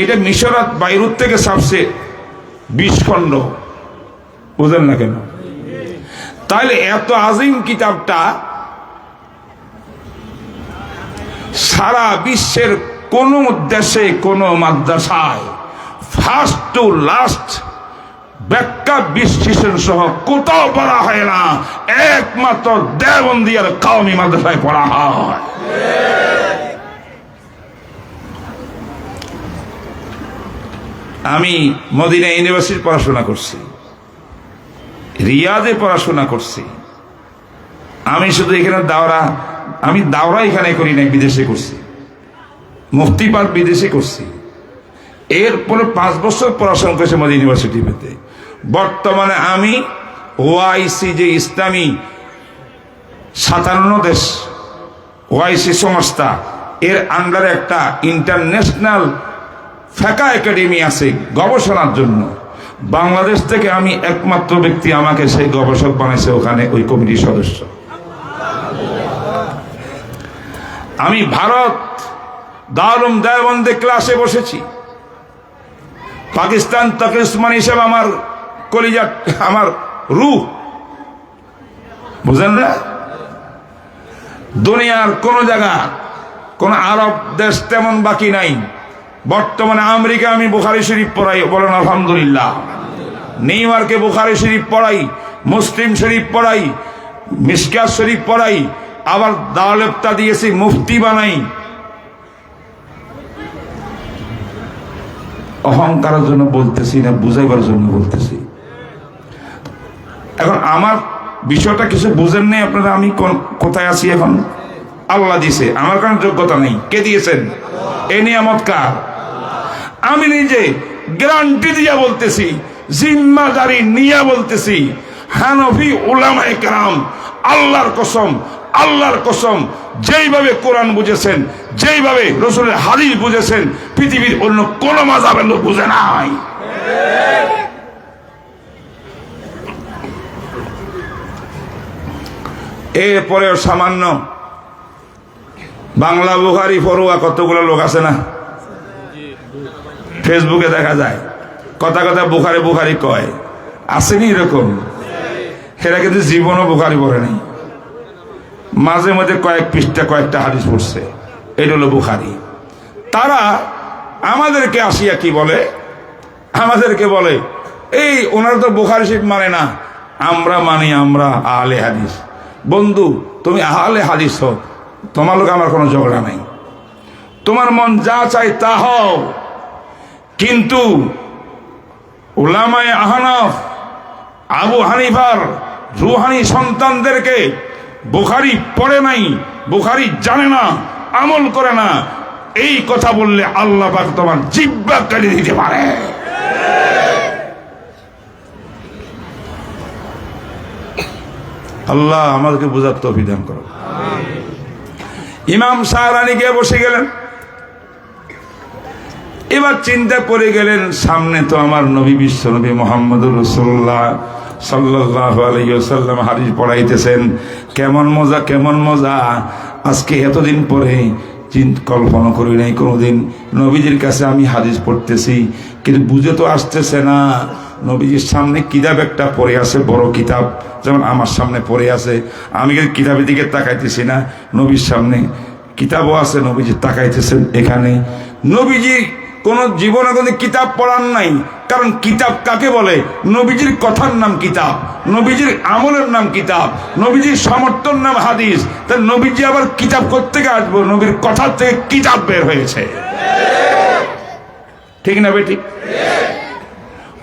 এটা মিশরাত বাইরুত থেকে ছাপছে 20 খণ্ড। বুঝেন না কেন? তাহলে এত আজিম কিতাবটা সারা বিশ্বের কোনো দেশে কোনো মাদ্রাসায় ফার্স্ট টু লাস্ট ব্যাখ্যা বিশ্লেষণ সহ কোথাও পড়া হয় না, একমাত্র দেওবন্দিয়ার কওমি মাদ্রাসায় পড়া হয়। আমি মদিনা ইউনিভার্সিটি পড়াশোনা করছি, রিয়াদে পড়াশোনা করছি। আমি শুধু এখানে আমি দাওরা এখানে করি নাই, বিদেশে করছি, মুফতি পাঠ বিদেশে করছি। এরপরে 5 বছর পড়াশোনা করেছি মদিনা ইউনিভার্সিটিতে। বর্তমানে আমি ওআইসি যে ইসলামী 57 দেশ ওআইসি সংস্থা, এর আন্ডারে একটা ইন্টারন্যাশনাল ফিকহ একাডেমি আছে গবেষণার জন্য। বাংলাদেশ থেকে আমি একমাত্র ব্যক্তি, আমাকে সেই গবেষক বানাইছে ওখানে, ওই কমিটির সদস্য। আমি ভারত দারুল দেওবন্দে ক্লাসে বসেছি। পাকিস্তান তাকে উসমানী সাহেব আমার কলিজা, আমার রূহ, বুঝেন না? দুনিয়ার কোন জায়গা, কোন আরব দেশ তেমন বাকি নাই। বর্তমানে আমেরিকা আমি বুখারী শরীফ পড়াই, বলেন আলহামদুলিল্লাহ। নিউ ইয়র্কে বুখারী শরীফ পড়াই, মুসলিম শরীফ পড়াই, মিশকাত শরীফ পড়াই, আবার দারুল ইফতা দিয়েছি, মুফতি বানাই। অহংকারের জন্য বলতেছি না, বুঝাইবার জন্য বলতেছি। এখন আমার বিষয়টা কিছু বুঝেন নেই আপনারা, আমি কোথায় আছি এখন? আল্লাহ দিছে, আমার কোনো যোগ্যতা নেই। কে দিয়েছেন? এ নিয়ামত কার? আমি নিজে গ্যারান্টি দিয়া বলতেছি, জিম্মাদারি নিয়ে বলতেছি, হানফি উলামায়ে কেরাম আল্লাহর কসম, আল্লাহর কসম, যেইভাবে কোরআন বুঝেছেন, যেইভাবে রাসূলের হাদিস বুঝেছেন, পৃথিবীর অন্য কোন মাযহাবের লোক বুঝে নাই। এরপরেও সামান্য বাংলা বুখারী পড়ুয়া কতগুলো লোক আছে না, ফেসবুকে দেখা যায়, কথা কথা বুখারী বুখারী কয়, আসেনি এরকম? এরা কিন্তু জীবনও বুখারী পড়ে নাই, মাঝে মাঝে কয়েক পৃষ্ঠা কয়েকটা হাদিস পড়ছে, এটা হলো বুখারী। তারা আমাদেরকে আসিয়া কি বলে? আমাদেরকে বলে এই ওনারা তো বুখারী শরীফ মানে না, আমরা মানি, আমরা আহলে হাদিস। বন্ধু, তুমি আহলে হাদিস হও, তোমার লোক আমার কোনো ঝগড়া নাই, তোমার মন যা চাই তা হও, কিন্তু উলামায়ে আহনাফ আবু হানিফার রুহানি সন্তানদেরকে বুখারী পড়ে নাই, বুখারী জানে না, আমল করে না, এই কথা বললে আল্লাহ পাক তোমার জিহ্বা কেটে দিতে পারে। আল্লাহ আমাদেরকে বোঝার তৌফিক দান করো। ইমাম শাহরানি গিয়ে বসে গেলেন। এবার চিন্তা করে গেলেন, সামনে তো আমার নবী, বিশ্ব নবী মুহাম্মদুর রাসূলুল্লাহ সাল্লাল্লাহু আলাইহি ওয়াসাল্লাম হাদিস পড়াইতেছেন। কেমন মজা, কেমন মজা! আজকে এতদিন পরে কল্পনা করি নাই কোনোদিন নবীজির কাছে আমি হাদিস পড়তেছি, কিন্তু বুঝে তো আসতেছে না। নবীজির সামনে কিতাব একটা পড়ে আছে, বড় কিতাব, যেমন আমার সামনে পড়ে আছে, আমি কিতাবের দিকে তাকাইতেছি না, নবীর সামনে কিতাবও আছে, নবীজি তাকাইতেছেন এখানে। নবীজি কোন জীবনে কোনো কিতাব পড়ার নাই, কারণ কিতাব কাকে বলে? নবীজির কথার নাম কিতাব, নবীজির আমলের নাম কিতাব, নবীজির সমর্থন নাম হাদিস। তা নবীজি আবার কিতাব কোত্থেকে আসবো? নবীর কথার থেকে কিতাব বের হয়েছে, ঠিক না বেটি?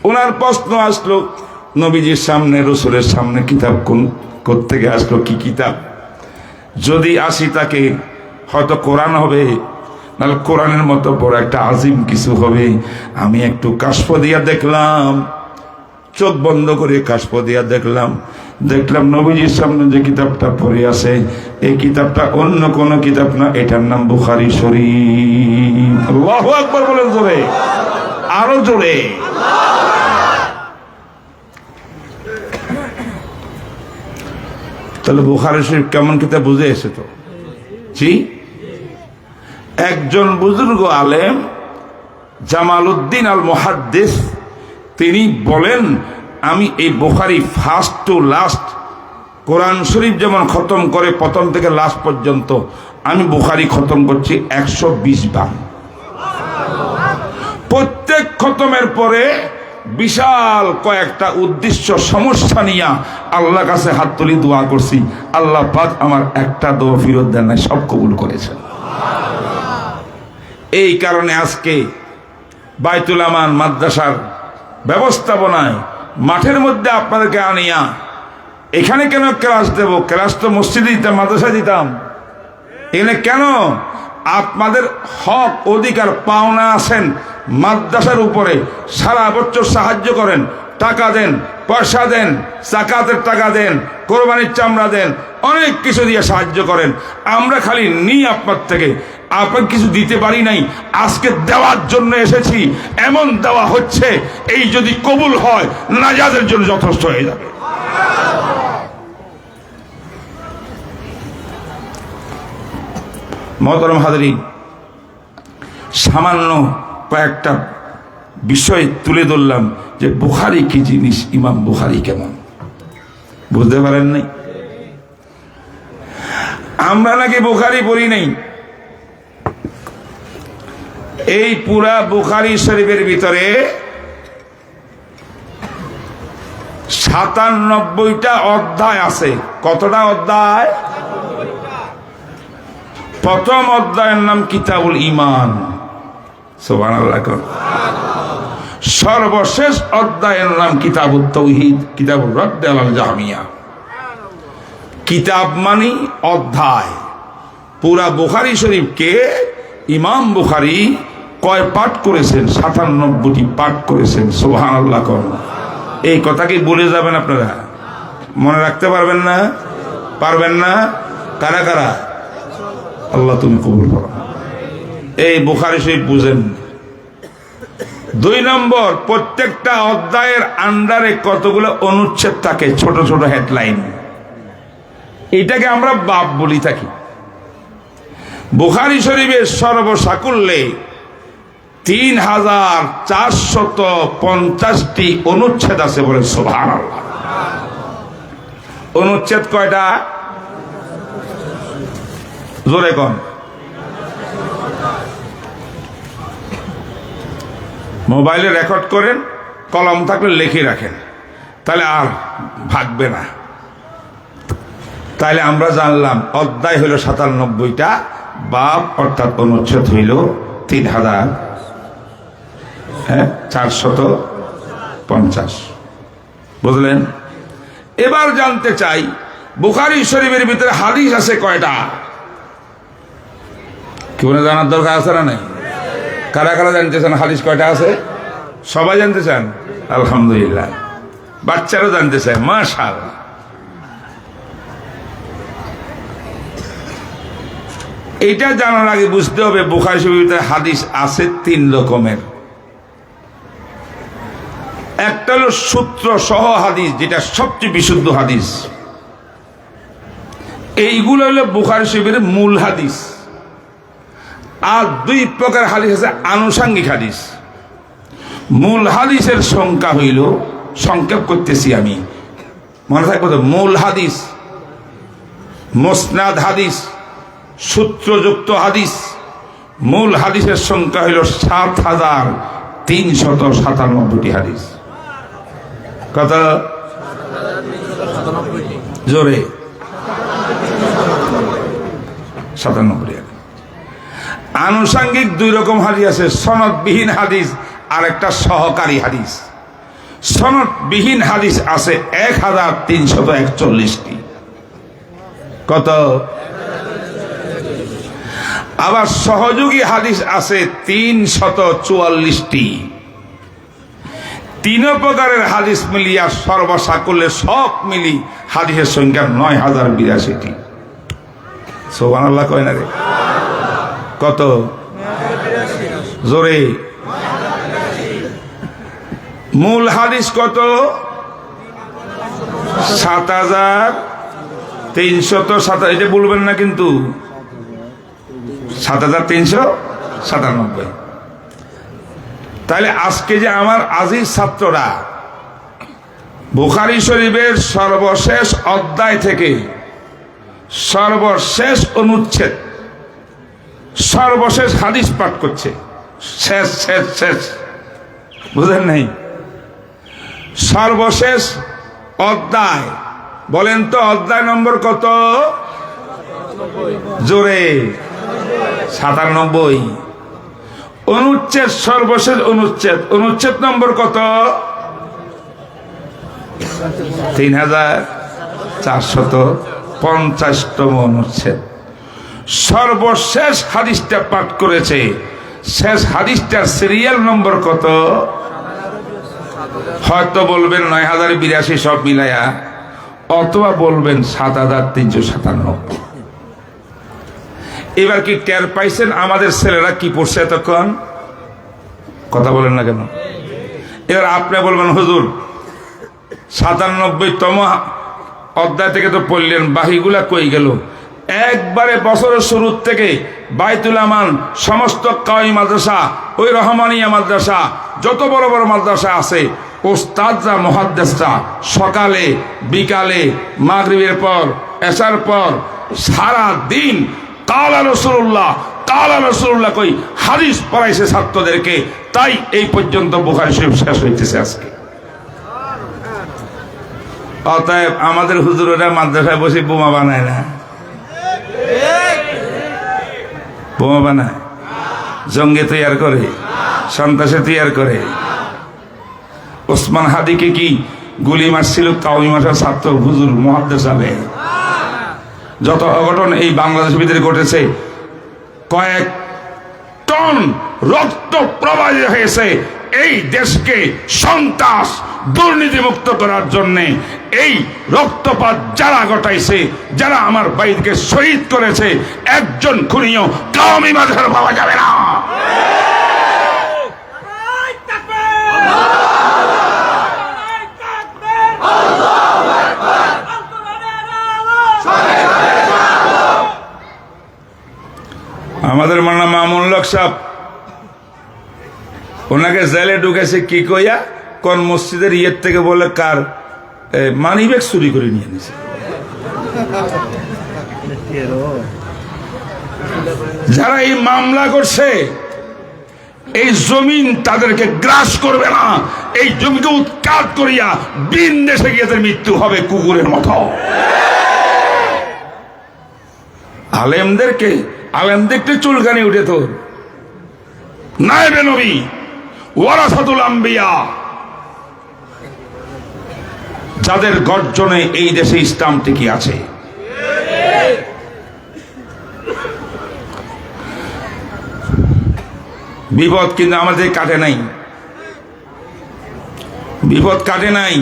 ওনার প্রশ্ন আসলো, নবীজির সামনে, রাসূলের সামনে কিতাব কোত্থেকে আসলো? কি কিতাব? যদি আসি তাকে হয়তো কোরআন হবে, নাহলে কোরআনের মতো বড় একটা আজিম কিছু হবে। আমি একটু কাশফ দিয়া দেখলাম, চোখ বন্ধ করে কাশফ দিয়া দেখলাম নবীজির সামনে যে কিতাবটা পড়ে আছে, এই কিতাবটা অন্য কোন কিতাব না, এটার নাম বুখারী শরীফ। আল্লাহু আকবার বলেন জোরে, আরো জোরে। তাহলে বুখারী শরীফ কেমন কিতাব বুঝে এসে তো? জি, একজন বুজুর্গ আলেম জামালউদ্দিন আল মুহাদ্দিস, তিনি বলেন, আমি এই বুখারী ফার্স্ট টু লাস্ট, কোরআন শরীফ যেমন খতম করে প্রথম থেকে লাস্ট পর্যন্ত, আমি বুখারী খতম করছি 120 বার। প্রত্যেক খতমের পরে বিশাল কয়েকটা উদ্দেশ্য সমস্যা নিয়ে আল্লাহর কাছে হাত তুলি দোয়া করছি, আল্লাহ পাক আমার একটা দোয়া ফিরত দেন না, সব কবুল করেছেন। এই কারণে আজকে বাইতুল আমান মাদ্রাসার ব্যবস্থাপনায় মাঠের মধ্যে আপনাদেরকে আনিয়া এখানে কেন ক্লাস দেব? ক্লাস তো মসজিদে দিতাম, মাদ্রাসায় দিতাম। এখানে কেন? আপনাদের হক অধিকার পাওনা আছেন মাদ্রাসার উপরে, সারা বছর সাহায্য করেন, টাকা দেন, পয়সা দেন, যাকাতের টাকা দেন, কোরবানির চামড়া দেন, অনেক কিছু দিয়ে সাহায্য করেন। আমরা খালি নিই আপনার থেকে, আপনার কিছু দিতে পারি নাই। আজকে দেওয়ার জন্য এসেছি, এমন দেওয়া হচ্ছে এই যদি কবুল হয় নাজাতের জন্য যথেষ্ট হয়ে যাবে। মহতরম হাজরিন, সামান্য কয়েকটা বিষয় তুলে ধরলাম যে বুখারী কি জিনিস, ইমাম বুখারী কেমন, বুঝতে পারেন নাই? আমরা নাকি বুখারী পড়ি নাই। এই পুরা বুখারী শরীফের ভিতরে ৯৭টা অধ্যায় আছে। কতটা অধ্যায়? প্রথম অধ্যায়ের নাম কিতাবুল ঈমান, সুবহানাল্লাহ। সর্বশেষ অধ্যায়ের নাম কিতাবুত তাওহীদ, কিতাবুর রাদ্দ আলাল জাহমিয়া। কিতাব মানে অধ্যায়। পুরা বুখারী শরীফকে ইমাম বুখারী কয় পাঠ করেছেন? ৯৭টি পাঠ করেছেন। সুবহানাল্লাহ। এই কথা কি বলে যাবেন আপনারা? মনে রাখতে পারবেন না? পারবেন না? কারা কারা? আল্লাহ তুমি কবুল করো। এই বুখারী শরীফ বুঝেন। ২ নম্বর, প্রত্যেকটা অধ্যায়ের আন্ডারে কতগুলো অনুচ্ছেদ থাকে, ছোট ছোট হেডলাইন। এটাকে আমরা বাব বলি থাকি। বুখারী শরীফের সর্বসাকুল্যে ৩,৪৫০টি অনুচ্ছেদ আছে, বলে সুবহানাল্লাহ। অনুচ্ছেদ কয়টা? জোরে কোন? মোবাইলে রেকর্ড করেন, কলম থাকলে লিখে রাখেন, তাহলে আর ভাগবে না। তাহলে আমরা জানলাম অধ্যায় হইল ৯৭টা, বাব অর্থাৎ অনুচ্ছেদ হইল ৩,৪৫০। বুঝলেন? এবার জানতে চাই বুখারী শরীফের ভিতরে হাদিস আছে কয়টা? কি বলে জানার দরকার আছে না নাই? কারা কারা জানতে চান হাদিস কয়টা আছে? সবাই জানতে চান? আলহামদুলিল্লাহ। বাচ্চারা জানতে চায়, মাশাআল্লাহ। এইটা জানার আগে বুঝতে হবে বুখারী শরীফের হাদিস আছে ৩ রকমের। একটা হলো সূত্র সহ হাদিস, যেটা সবচেয়ে বিশুদ্ধ হাদিস। এইগুলো হলো বুখারী শরীফের মূল হাদিস। আর ২ প্রকার হাদিস আছে আনুষঙ্গিক হাদিস। মূল হাদিসের সংখ্যা হইল, সংক্ষেপ করতেছি আমি, মনে থাকবে তো, মূল হাদিস, মুসনাদ হাদিস, সূত্রযুক্ত হাদিস। মূল হাদিসের সংখ্যা হইল ৭,৩৯৭টি হাদিস। কত? জোরে? ৯৭। আনুষঙ্গিক ২ রকম হাদিস আছে, সনদবিহীন হাদিস আর একটা সহকারী হাদিস। সনদবিহীন হাদিস আছে ১,৩৪১টি। কত? আবার সহযোগী হাদিস আছে ৩৪৪টি। ৩ প্রকারের হাদিস মিলিয়া সর্বসাকুল্যে সব মিলি হাদিসের সংখ্যা ৯,০৮২টি। সুবহানাল্লাহ কয় না রে? কত? জোরে? মূল হাদিস কত? ৭,৩০৭। এটা বলবেন না কিন্তু, ৭,৩৯৭। তাহলে আজকে যে আমার আজিজ ছাত্ররা বুখারী শরীফের সর্বশেষ অধ্যায় থেকে সর্বশেষ অনুচ্ছেদ, সর্বশেষ হাদিস পাঠ করছে, শেষ শেষ শেষ বুঝেন নাই? সর্বশেষ অধ্যায় বলেন তো, অধ্যায় নম্বর কত? জোরে 97। অনুচ্ছেদ, সর্বশেষ অনুচ্ছেদ, অনুচ্ছেদ নম্বর কত? 3450তম অনুচ্ছেদ। সর্বশেষ হাদিসটা পাঠ করেছে। শেষ হাদিসটার সিরিয়াল নম্বর কত? হয়তো বলবেন 9082 সব মিলায়া, অথবা বলবেন 7357। এবার কি টের পাইছেন আমাদের ছেলেরা কি পড়ছে এতক্ষণ? কথা বলেন না কেন? এবার আপনি বলবেন হুজুর 97তম অধ্যায় থেকে তো পড়লেন, বাকিগুলা কই গেল? একবারে বছরের শুরু থেকে বাইতুল আমান, সমস্ত কাওমি মাদ্রাসা, ওই রহমানিয়া মাদ্রাসা, যত বড় বড় মাদ্রাসা আছে, ওস্তাদরা মুহাদ্দিসরা সকালে বিকালে মাগরিবের পর এশার পর সারা দিন কালা রাসূলুল্লাহ কালা রাসূলুল্লাহ কই হাদিস পড়াইছে ছাত্রদেরকে। তাই এই পর্যন্ত বুখারী শরীফ শেষ হইতেছে আজকে। অতএব আমাদের হুজুরেরা মাদ্রাসায় বসে বোমা বানায় না, বোমা বানায়, জঙ্গি তৈয়ার করে, সন্ত্রাসী তৈয়ার করে। ওসমান হাদিকে কি গুলি মারছিল কাওমি মাদ্রাসার ছাত্র হুজুর মুহাদ্দিস সাহেব। যত অঘটন এই বাংলাদেশের ভিতরে ঘটেছে, কয়েক টন রক্ত প্রবাহিত হয়েছে এই দেশকে সন্ত্রাস দুর্নীতি মুক্ত করার জন্য। এই রক্তপাত যারা ঘটাইছে, যারা আমার ভাইকে শহীদ করেছে, একজন খুনিও কাওমি মাদ্রাসার পাওয়া যাবে না। আমাদের মানা মামুন লোক সাহেব, ওনাকে জেলে ঢুকেছে কি কইয়া? কোন মসজিদের ইয়ের থেকে বলে কার মানিব্যাগ চুরি করে নিয়ে নিছে। যারা এই মামলা করছে, এই জমিন তাদেরকে গ্রাস করবে না। এই জমিকে উৎখাত করিয়া বিন দেশে গিয়ে তাদের মৃত্যু হবে কুকুরের মতো। আলেমদেরকে চুলকানি উঠে তো নায়েবে নবী ওয়ারাসাতুল আম্বিয়া, যাদের গর্জনে এই দেশে ইসলাম টিকে আছে। বিপদ কিন্তু আমাদের কাটে নাই, বিপদ কাটে নাই,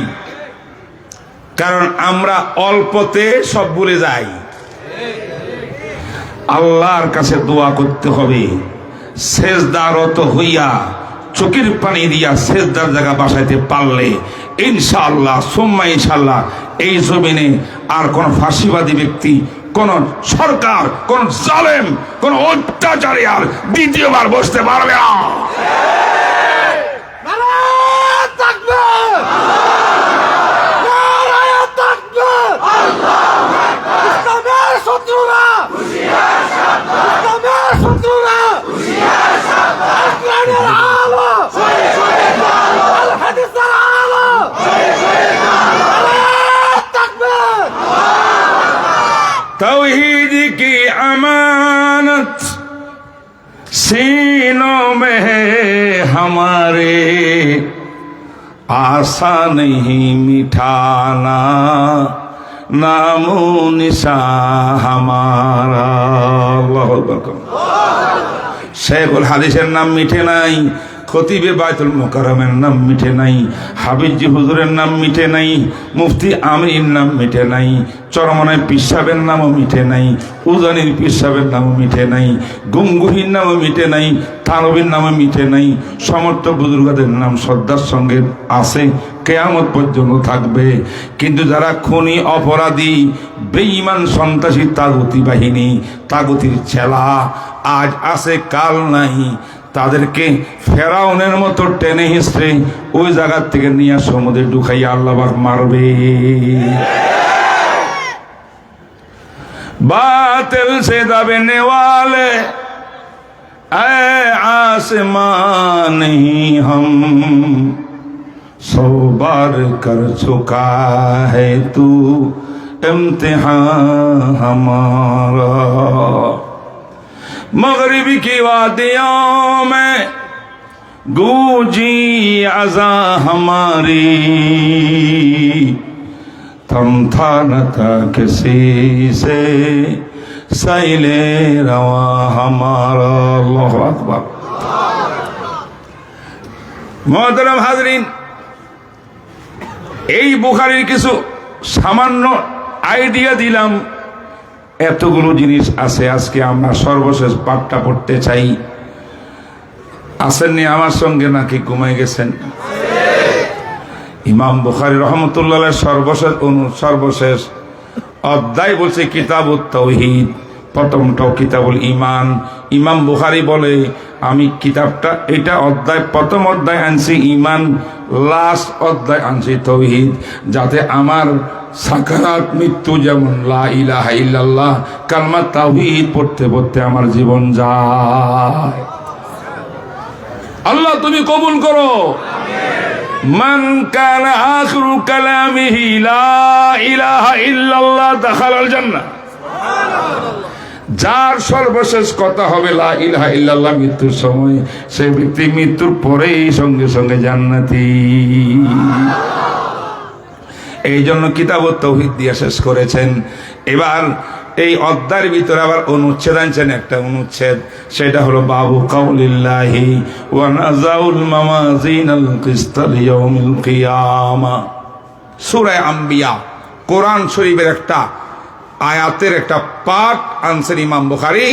কারণ আমরা অল্পতে সব ভুলে যাই। আল্লাহর কাছে দোয়া করতে হবে, সেজদারত হইয়া চোখের পানি দিয়া সেজদার জায়গা বাসাইতে পারলে ইনশাআল্লাহ সুম্মা ইনশাআল্লাহ এই জমিনে আর কোন ফাঁসিবাদী ব্যক্তি, কোন সরকার, কোন জালেম, কোন অত্যাচারী আর দ্বিতীয়বার বসতে পারবে না। तौहीद की अमानत सीनों में है हमारे, आसा नहीं मिठाना नामो निशा हमारा। अल्लाहु अकबर। शेखुल हादिसेर नाम मिठे নাই, খতিবে বাইতুল মুকাররমের নাম মিঠে নাই, হাবিবজি হুজুরের নাম মিঠে নাই, মুফতি আমির নাম মিঠে নাই, চরমনায় পীর সাহেবের নামও মিঠে নাই, উজানির পীর সাহেবের নামও মিঠে নাই, গঙ্গুহির নামও মিঠে নাই, তানবীর নামও মিঠে নাই। সমর্থ বুজুর্গদের নাম শ্রদ্ধার সঙ্গে আছে, কিয়ামত পর্যন্ত থাকবে। কিন্তু যারা খুনি, অপরাধী, বেঈমান, সন্ত্রাসী, তাগুতি বাহিনী, তাগুতির ছেলা আজ আছে কাল নাই, তাদেরকে ফেরাউনের মতো টেনে হিসড়ে ওই জায়গার থেকে নিয়ে সমুদ্রে ঢুকাইয়া আল্লাহ মারবে। बातिल से दबने वाले ऐ आसमां नहीं हम 100 बार कर चुका है तू इम्तिहान हमारा। मगरिब की वादियों में गूंजी अज़ा हमारी, थमथा न था किसी से सैले रवा हमारा। अल्लाहु अकबर। मोहतरम हाज़रीन, এই বুখারীর কিছু সামান্য আইডিয়া দিলাম। এতগুলো জিনিস আছে, আজকে আমরা সর্বশেষ পাঠটা পড়তে চাই। আসেননি আমার সঙ্গে নাকি ঘুমাই গেছেন? ইমাম বুখারী রহমতুল্লাহ সর্বশেষ অধ্যায় বলছে কিতাবুত তাওহীদ, প্রথমটাও কিতাবুল ঈমান। ইমাম বুখারী বলে আমি কিতাবটা এটা অধ্যায় প্রথম অধ্যায় আনছি ঈমান, লাস্ট অধ্যায় আনছি তাওহীদ, যাতে আমার সাকারাত মৃত্যু যেমন লা ইলাহা ইল্লাল্লাহ কালমা তাওহীদ পড়তে পড়তে আমার জীবন যায়। আল্লাহ তুমি কবুল করো। মান কানা আখিরু কালামিহি লা ইলাহা ইল্লাল্লাহ দাখালাল জান্নাহ। যার সর্বশেষ কথা হবে লা ইলাহা ইল্লাল্লাহ মৃত্যুর সময়, সেই ব্যক্তি মৃত্যুর পরেই সঙ্গে সঙ্গে জান্নাতি। এই জন্য কিতাবুত তাওহীদ দিয়ে শেষ করেছেন। এবার এই অধ্যায়ের ভিতরে আবার অনুচ্ছেদ আনছেন, একটা অনুচ্ছেদ, সেটা হলো বাবু কাউলিল্লাহি ওয়া নাযাউল মাওয়াজিনাল কিসতা লিয়াউমিল কিয়ামা। সূরা আম্বিয়া কোরআন শরীফের একটা আয়াতের একটা পাঠ আনছেন ইমাম বুখারী।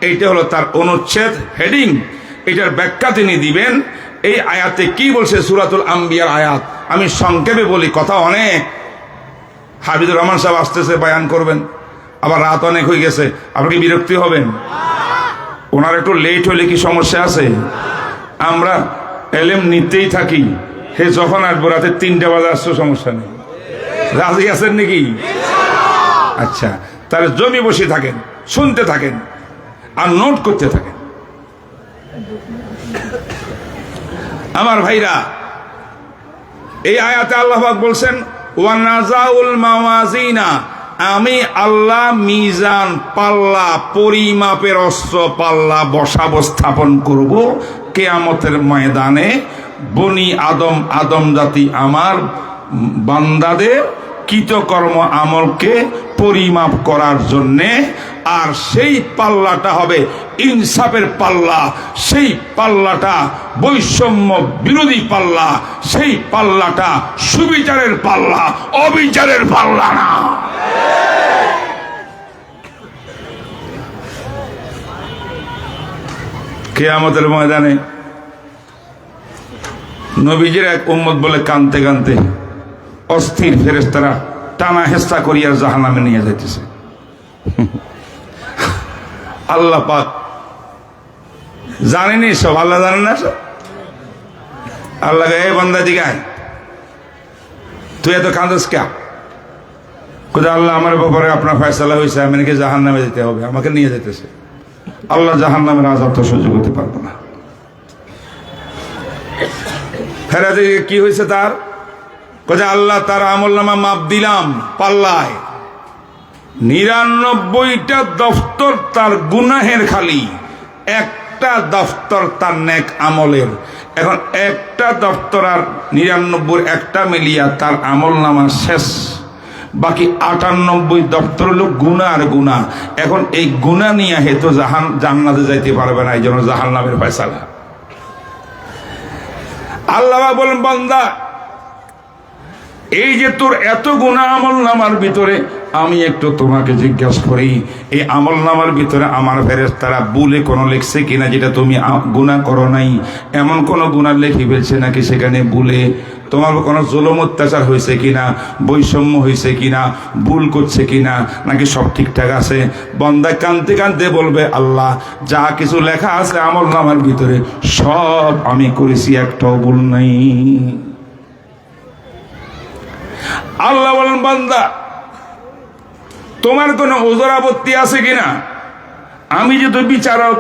এইটা হলো তার অনুচ্ছেদ, হেডিং। এটার ব্যাখ্যা তিনি দিবেন। এই আয়াতে কি বলছে, সূরাতুল আম্বিয়ার আয়াত। আমি সংক্ষেপে বলি, কথা অনেক। হাফিজুর রহমান সাহেব আসতেছে, বয়ান করবেন, আবার রাত অনেক হয়ে গেছে, আপনি কি বিরক্তি হবেন? ওনার একটু লেট হলে কি সমস্যা আছে? আমরা এলেম নিতেই থাকি। হে যখন আসবো রাতে 3টা বাজে আসছো, সমস্যা নেই। রাজি আছেন নাকি? আচ্ছা, তাহলে জমি বসে থাকেন, শুনতে থাকেন আর নোট করতে থাকেন। আমার ভাইরা, এই আয়াতে আল্লাহ পাক বলছেন ওয়া নাযাউল মাওয়াজিনা, আমি আল্লাহ মিজান, পাল্লা, পরিমাপের অস্ত্র পাল্লা বসাবো, স্থাপন করব কিয়ামতের ময়দানে। বনি আদম জাতি আমার বান্দাদের কৃতকর্ম আমলকে পরিমাপ করার জন্যে। আর সেই পাল্লাটা হবে ইনসাফের পাল্লা, সেই পাল্লাটা বৈষম্য বিরোধী পাল্লা, সেই পাল্লাটা সুবিচারের পাল্লা, অবিচারের পাল্লা না। কিয়ামতের ময়দানে নবীজির এক উম্মত বলে কানতে কানতে অস্থির ফেরেশতারা টানা হেস্তা করিয়া জাহান্নামে নিয়ে যাইতেছে। আল্লাহ পাক জানেনি সব, আল্লাহ জানেন না সব। আল্লাহ এই বান্দা দিগায় তুই এত কাঁদস কে? কোথায় আল্লাহ আমার ব্যাপারে আপনার ফয়সালা হয়েছে, আমি নাকি জাহান্নামে যেতে হবে, আমাকে নিয়ে যেতেছে। আল্লাহ জাহান্নামের আযাব তো সহ্য করতে পারবো না। ফেরাতে কি হয়েছে তার? কোথায় আল্লাহ তার আমলনামা মাপ দিলাম পাল্লায়, 99টা দফতর তার গুনাহের খালি, একটা দফতর তার নেক আমলের। এখন একটা দফতর আর 99 একটা মিলিয়া তার আমলনামা শেষ। বাকি 98 দফতর হলো গুনাহ আর গুনাহ। এখন এই গুনাহ নিয়ে হেতু জান্নাতে যাইতে পারবে না, এই জন্য জাহান্নামের ফয়সালা। আল্লাহ বলেন বান্দা, এই যে তোর এত গুনাহ আমলনামার ভিতরে, আমি একটু তোমাকে জিজ্ঞাসা করি, এই আমলনামার ভিতরে আমার ফেরেশতারা ভুলে কোনো লিখছে কিনা যেটা তুমি গুনাহ করো নাই? এমন কোনো গুনাহ লিখে ফেলছে নাকি সেখানে ভুলে? তোমার কোনো জুলুম অত্যাচার হয়েছে কিনা, বৈষম্য হয়েছে কিনা, ভুল করছে কিনা, নাকি সব ঠিকঠাক আছে? বান্দা কাঁদতে কাঁদতে বলবে আল্লাহ যা কিছু লেখা আছে আমলনামার ভিতরে সব আমি করেছি, একটাও ভুল নাই। আল্লাহ বলেন বান্দা তোমার কোনো ওজর আপত্তি আছে কিনা? আমি যেহেতু বিচারক,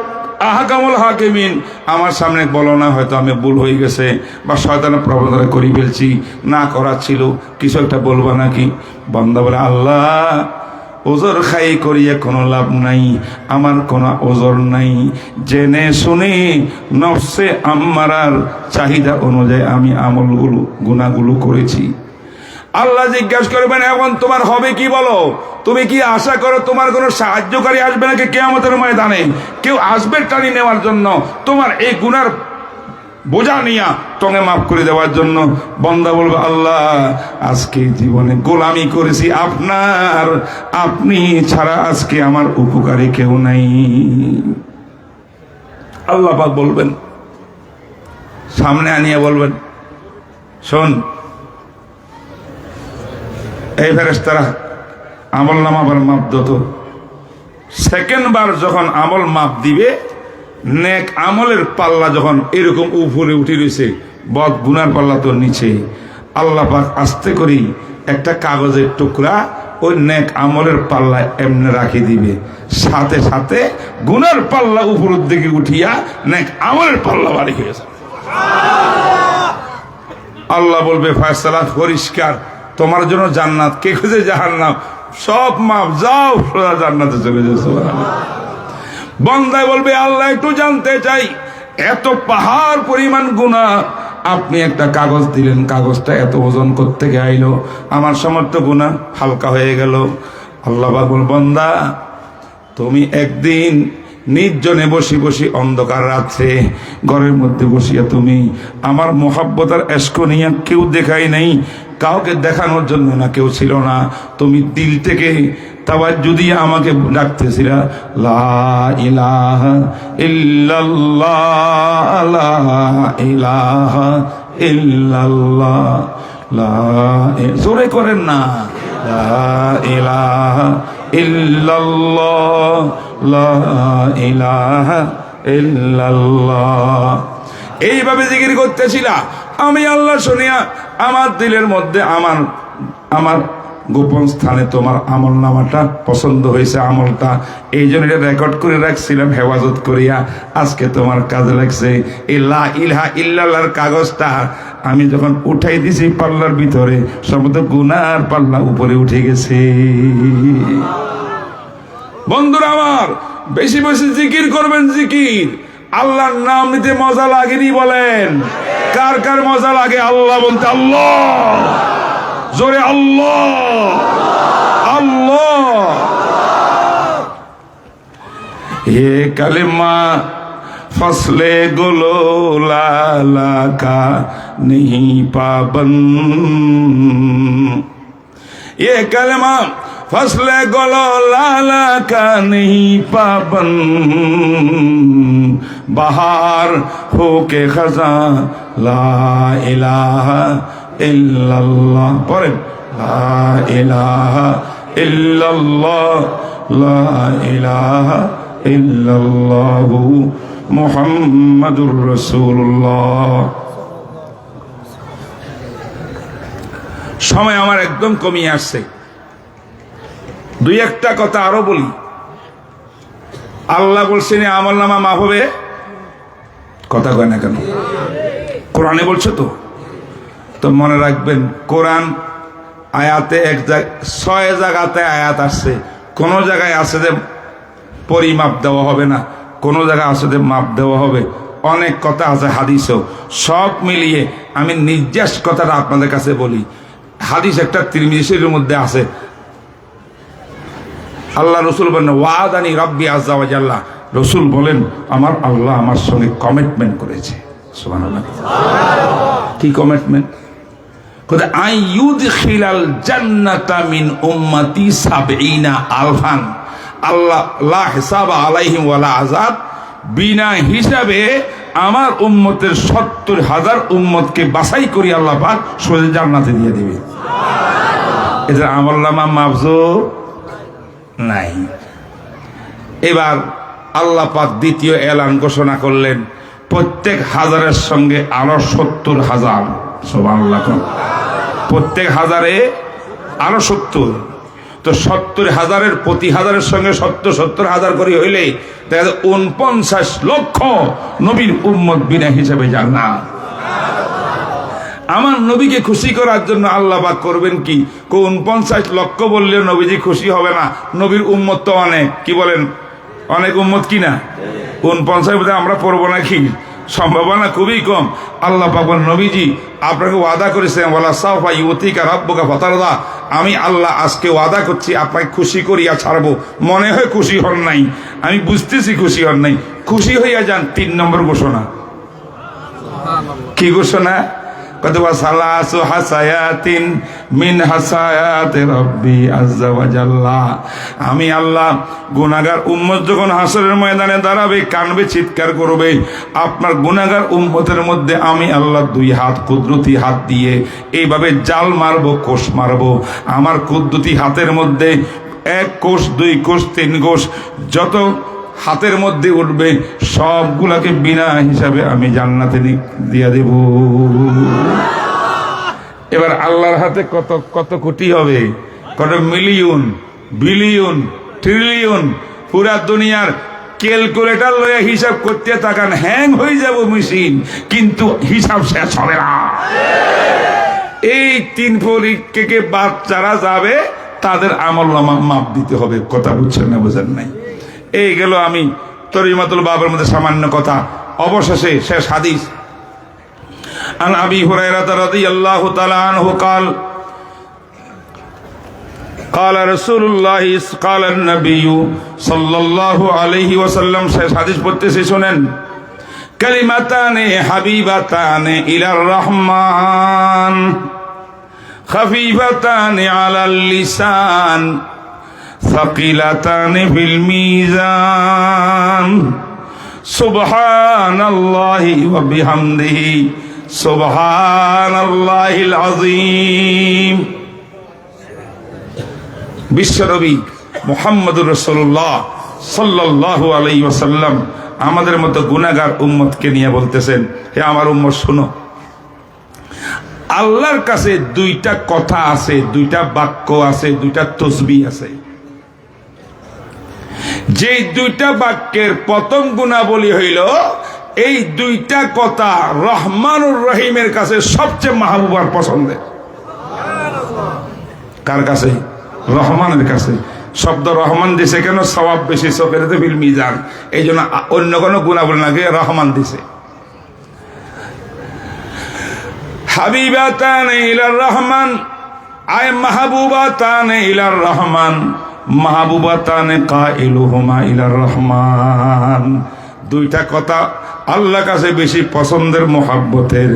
আহকামুল হাকিমিন, আমার সামনে বলো না হয়তো আমি ভুল হয়ে গেছে বা শয়তানের প্রবণতা করে ফেলছি, না করার ছিল, কিছু একটা বলবা নাকি? বান্দা বলে, আল্লাহ ওজর খাই করিয়ে কোনো লাভ নাই, আমার কোনো ওজর নাই, জেনে শুনে নফসে আম্মারার চাহিদা অনুযায়ী আমি আমলগুলো গুনাহগুলো করেছি। আল্লাহ জিজ্ঞাসা করবেন, এখন তোমার হবে কি বলো? তুমি কি আশা করো তোমার কোনো সাহায্যকারী আসবে নাকি কিয়ামতের ময়দানে? কেউ আসবে টানি নেওয়ার জন্য তোমার এই গুনার বোঝা নিয়া তোকে মাফ করে দেওয়ার জন্য? বান্দা বলবে, আল্লাহ আজকে জীবনে গোলামি করেছি আপনার, আপনি ছাড়া আজকে আমার উপকারী কেউ নাই। আল্লাহ পাক বলবেন, সামনে আনিয়ে বলবেন, শোন এই ফেরেশতারা আমল নামা আবার মাপ দিত। সেকেন্ড বার যখন আমল মাপ দিবে, নেক আমলের পাল্লা যখন এরকম উপরে উঠে রয়েছে, বদ গুনার পাল্লা তো নিচে, আল্লাহ পাক আস্তে করি একটা কাগজের টুকরা ওই নেক আমলের পাল্লা এমনি রাখি দিবে, সাথে সাথে গুনার পাল্লা উপরের দিকে উঠিয়া নেক আমলের পাল্লা বাড়ি হয়ে যাবে। আল্লাহ বলবে, ফয়সালা পরিষ্কার, তোমার জন্য জান্নাত, কে খুঁজে জাহান্নাম, সব মাপ, যাও সোজা জান্নাতে চলে যাও। সুবহানাল্লাহ। বান্দায় বলবে, আল্লাহ একটু জানতে চাই, এত পাহাড় পরিমাণ গুনাহ আপনি একটা কাগজ দিলেন, কাগজটা এত ওজন করতে আইলো, আমার সমস্ত গুনাহ হালকা হয়ে গেল। আল্লাহ পাক বলবেন, বান্দা তুমি একদিন নির্জনে বসি বসি অন্ধকার রাত্রে ঘরের মধ্যে বসিয়া তুমি আমার মোহাব্বত আর এশক নিয়ে কেউ দেখাই নাই, কাউকে দেখানোর জন্য না, কেউ ছিল না, তুমি দিল থেকে তাওয়াজ্জুদি আমাকে ডাকতেছিলা, লা ইলাহা ইল্লাল্লাহ, লা ইলাহা ইল্লাল্লাহ, জোরে করেন না, লা ইলাহা ইল্লাল্লাহ, লা ইলাহা ইল্লাল্লাহ। এইভাবে জিকির করতেছিলা, আমি আল্লাহ শুনিয়া আমার দিলের মধ্যে আমার গোপন স্থানে তোমার আমল নামাটা পছন্দ হয়েছে, আমলটা, এই জন্য এটা রেকর্ড করে রাখছিলাম হেফাজত করিয়া, আজকে তোমার কাজে লাগছে। এই লা ইলাহা ইল্লাল্লাহর কাগজটা আমি যখন উঠাই দিছি পাল্লার ভিতরে, সমস্ত গুনার পাল্লা উপরে উঠে গেছে। বন্ধুরা আমার, বেশি বেশি জিকির করবেন, জিকির। আল্লাহর নাম নিতে মজা লাগেনি বলেন? কার কার মজা লাগে আল্লাহ বলতে? আল্লাহ, জোরে আল্লাহ, আল্লাহ। এ কালেমা ফসলে গোলো লালা কা नहीं पाबंद, ये कलमा फसले गोलो लाला का नहीं पाबंद, बहार हो के खजा ला इलाहा इल्लल्लाह, पढ़े ला इलाहा इल्लल्लाह, ला इलाहा इल्लल्लाह मुहम्मदुर রাসূলুল্লাহ। সময় আমার একদম কমিয়ে আসছে, দুই একটা কথা আরো বলি। আল্লাহ বলছেন আমল নামা মাফ হবে, কথা কয় না কেন? কোরআনে বলছে তো। তো মনে রাখবেন, কোরআন আয়াতে 6 জায়গাতে আয়াত আসছে, কোন জায়গায় আছে যে পরিমাপ দেওয়া হবে না, কোন জায়গায় আছে যে মাপ দেওয়া হবে, অনেক কথা আছে হাদিসও। সব মিলিয়ে আমি নির্যাস কথাটা আপনাদের কাছে বলি। হাদিস একটা তিরমিজি শরীফের মধ্যে আছে, আল্লাহ রসুল বলেন, ওয়াদানি রাব্বি আযজা ওয়া জাল্লা, রসুল বলেন আমার আল্লাহ আমার সঙ্গে কমিটমেন্ট করেছে। সুবহানাল্লাহ। কি কমিটমেন্ট? কোথায়? আই ইউদখিলাল জান্নাতা মিন উম্মতি ৭০ আলফান, আল্লাহ লা হিসাবা আলাইহিম ওয়ালা আযাব, বিনা হিসাবে আমার উম্মতের ৭০,০০০ উম্মতকে বাছাই করি আল্লাহ পাক সোজা জান্নাতে দিয়ে দিবে। এদের আমলনামা মাফজুর নাই। এবার আল্লাহ পাক দ্বিতীয় এলান ঘোষণা করলেন, প্রত্যেক হাজারের সঙ্গে আরো ৭০,০০০। সুবহানাল্লাহ। প্রত্যেক হাজারে আরো ৭০। তো 70,000-এর প্রতি হাজারের সঙ্গে 70,000 করে হইলে 49 লক্ষ নবীর উম্মত বিনা হিসাবে জান্নাত। আমার নবীকে খুশি করার জন্য আল্লাহ পাক করবেন কি, 49 লক্ষ বললে নবীজি খুশি হবে না। নবীর উম্মত তো অনেক, কি বলেন, অনেক উম্মত কিনা? 49 বোধহয় আমরা পড়বো নাকি? সম্ভাবনা খুবই কম। আল্লাহ পাক বলেন, নবীজি আপনাকে ওয়াদা করেছেন, ওয়ালা সাওফা ইউতিকা রাব্বুকা ফাতারদা, আমি আল্লাহ আজকে ওয়াদা করছি আপনাকে খুশি করিয়া ছাড়বো। মনে হয় খুশি হন নাই, আমি বুঝতেছি খুশি হন নাই, খুশি হইয়া যান। 3 নম্বর ঘোষণা। কি ঘোষণা? কত সালাসু হাসায়াতিন মিন হাসায়াতি রাব্বি আযজা ওয়া জাল্লা, আমি আল্লাহ গুনাহগার উম্মত যখন হাসরের ময়দানে দাঁড়াবে, কানবে, চিৎকার করবে, আপনার গুনাহগার উম্মতের মধ্যে আমি আল্লাহ 2 হাত কুদরতি হাত দিয়ে এইভাবে জাল মারবো, কোষ মারবো। আমার কুদরতি হাতের মধ্যে 1 কোষ, 2 কোষ, 3 কোষ যত হাতের মধ্যে উঠবে সবগুলাকে বিনা হিসাবে আমি জান্নাতে দিয়া দেব। এবার আল্লাহর হাতে কত কত কোটি হবে, কত মিলিয়ন, বিলিয়ন, ট্রিলিয়ন, পুরা দুনিয়ার ক্যালকুলেটর লয়ে হিসাব করতে তাকান, হ্যাং হয়ে যাব মেশিন, কিন্তু হিসাব শেষ হবে না। এই 3 পরীক্ষাকে বাচ্চারা যাবে, তাদের আমলনামা মাপ দিতে হবে। কথা বুঝছেন না? বোঝেন নাই? এই গেল আমি তরিমাতুল বাবের মধ্যে সামান্য কথা। অবশেষে শেষ হাদিস। আন আবি হুরায়রা রাদিয়াল্লাহু তাআলা আনহু قال قال رسول الله قال النبي صلى الله عليه وسلم, শেষ হাদিস পড়তেছি শুনেন। কালিমাতানে হাবিবাতানে ইলার রহমান খাফিফাতানে আলাল লিসান ثقيلتان في الميزان سبحان الله وبحمده سبحان الله العظيم। বিশ্বনবী মুহাম্মদুর রাসূলুল্লাহ সাল্লাল্লাহু আলাইহি ওয়াসাল্লাম আমাদের মতো গুনাহগার উম্মতকে নিয়ে বলতেছেন, হে আমার উম্মত শুনো, আল্লাহর কাছে 2টা কথা আছে, 2টা বাক্য আছে, 2টা তসবিহ আছে। যে 2টা বাক্যের প্রথম গুণাবলী হইল, এই 2টা কথা রহমানুর রহিমের কাছে সবচেয়ে মাহবুবার পছন্দের। কার কাছে? রহমানের কাছে। শব্দ রহমান দিছে কেন? সওয়াব বেশি, সকেরাতে বিল মিজান, এই জন্য অন্য কোনো গুণাবলী না, রহমান দিছে। হাবিবাতানে ইলার রহমান, আয় মাহবুবাতানে ইলার রহমান, মাহবুবাতানে কাইলুহুমা ইলার রহমান। 2টা কথা আল্লাহর কাছে বেশি পছন্দের, মোহাব্বতের।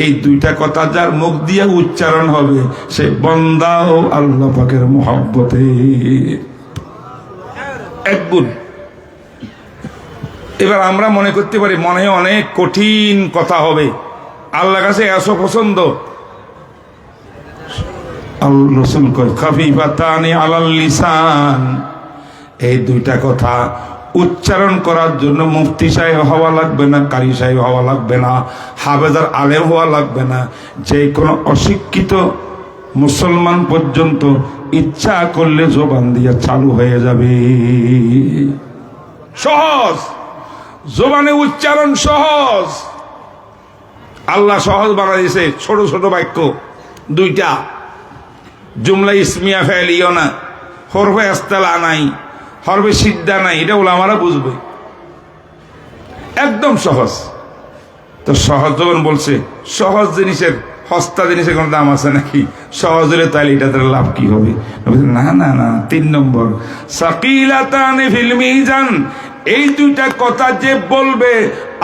এই 2টা কথা যার মুখ দিয়ে উচ্চারণ হবে, সে বান্দাও আল্লাহ পাকের মোহাব্বতে এক গুণ। এবার আমরা মনে করতে পারি মনে হয় অনেক কঠিন কথা হবে, আল্লাহর কাছে এত পছন্দ। রাসূল কয় খাফিফাতানি আলাল লিসান, এই 2টা কথা উচ্চারণ করার জন্য মুফতি সাহেব হওয়া লাগবে না, কারি সাহেব হওয়া লাগবে না, হাফেজার আলেম হওয়া লাগবে না, যে কোনো অশিক্ষিত মুসলমান পর্যন্ত ইচ্ছা করলে জবান দিয়ে চালু হয়ে যাবে। সহজ, জবানে উচ্চারণ সহজ। আল্লাহ সহজ বানাই দিয়েছে। ছোট ছোট বাক্য 2টা, জুমলা ইসমিয়া ফেলিও না, হরফে ইস্তেলা নাই, হরফে সিদ্ধা নাই, এটা উলামারা বুঝবে। একদম সহজ। তো সহজ যখন বলছে, সহজ জিনিসের, সস্তা জিনিসের কোনো দাম আছে নাকি? সহজ হলে তাহলে এটাতে লাভ কি হবে? না না না। 3 নম্বর, সাকিলাতানি ফিল মিজান, এই 2টা কথা যে বলবে,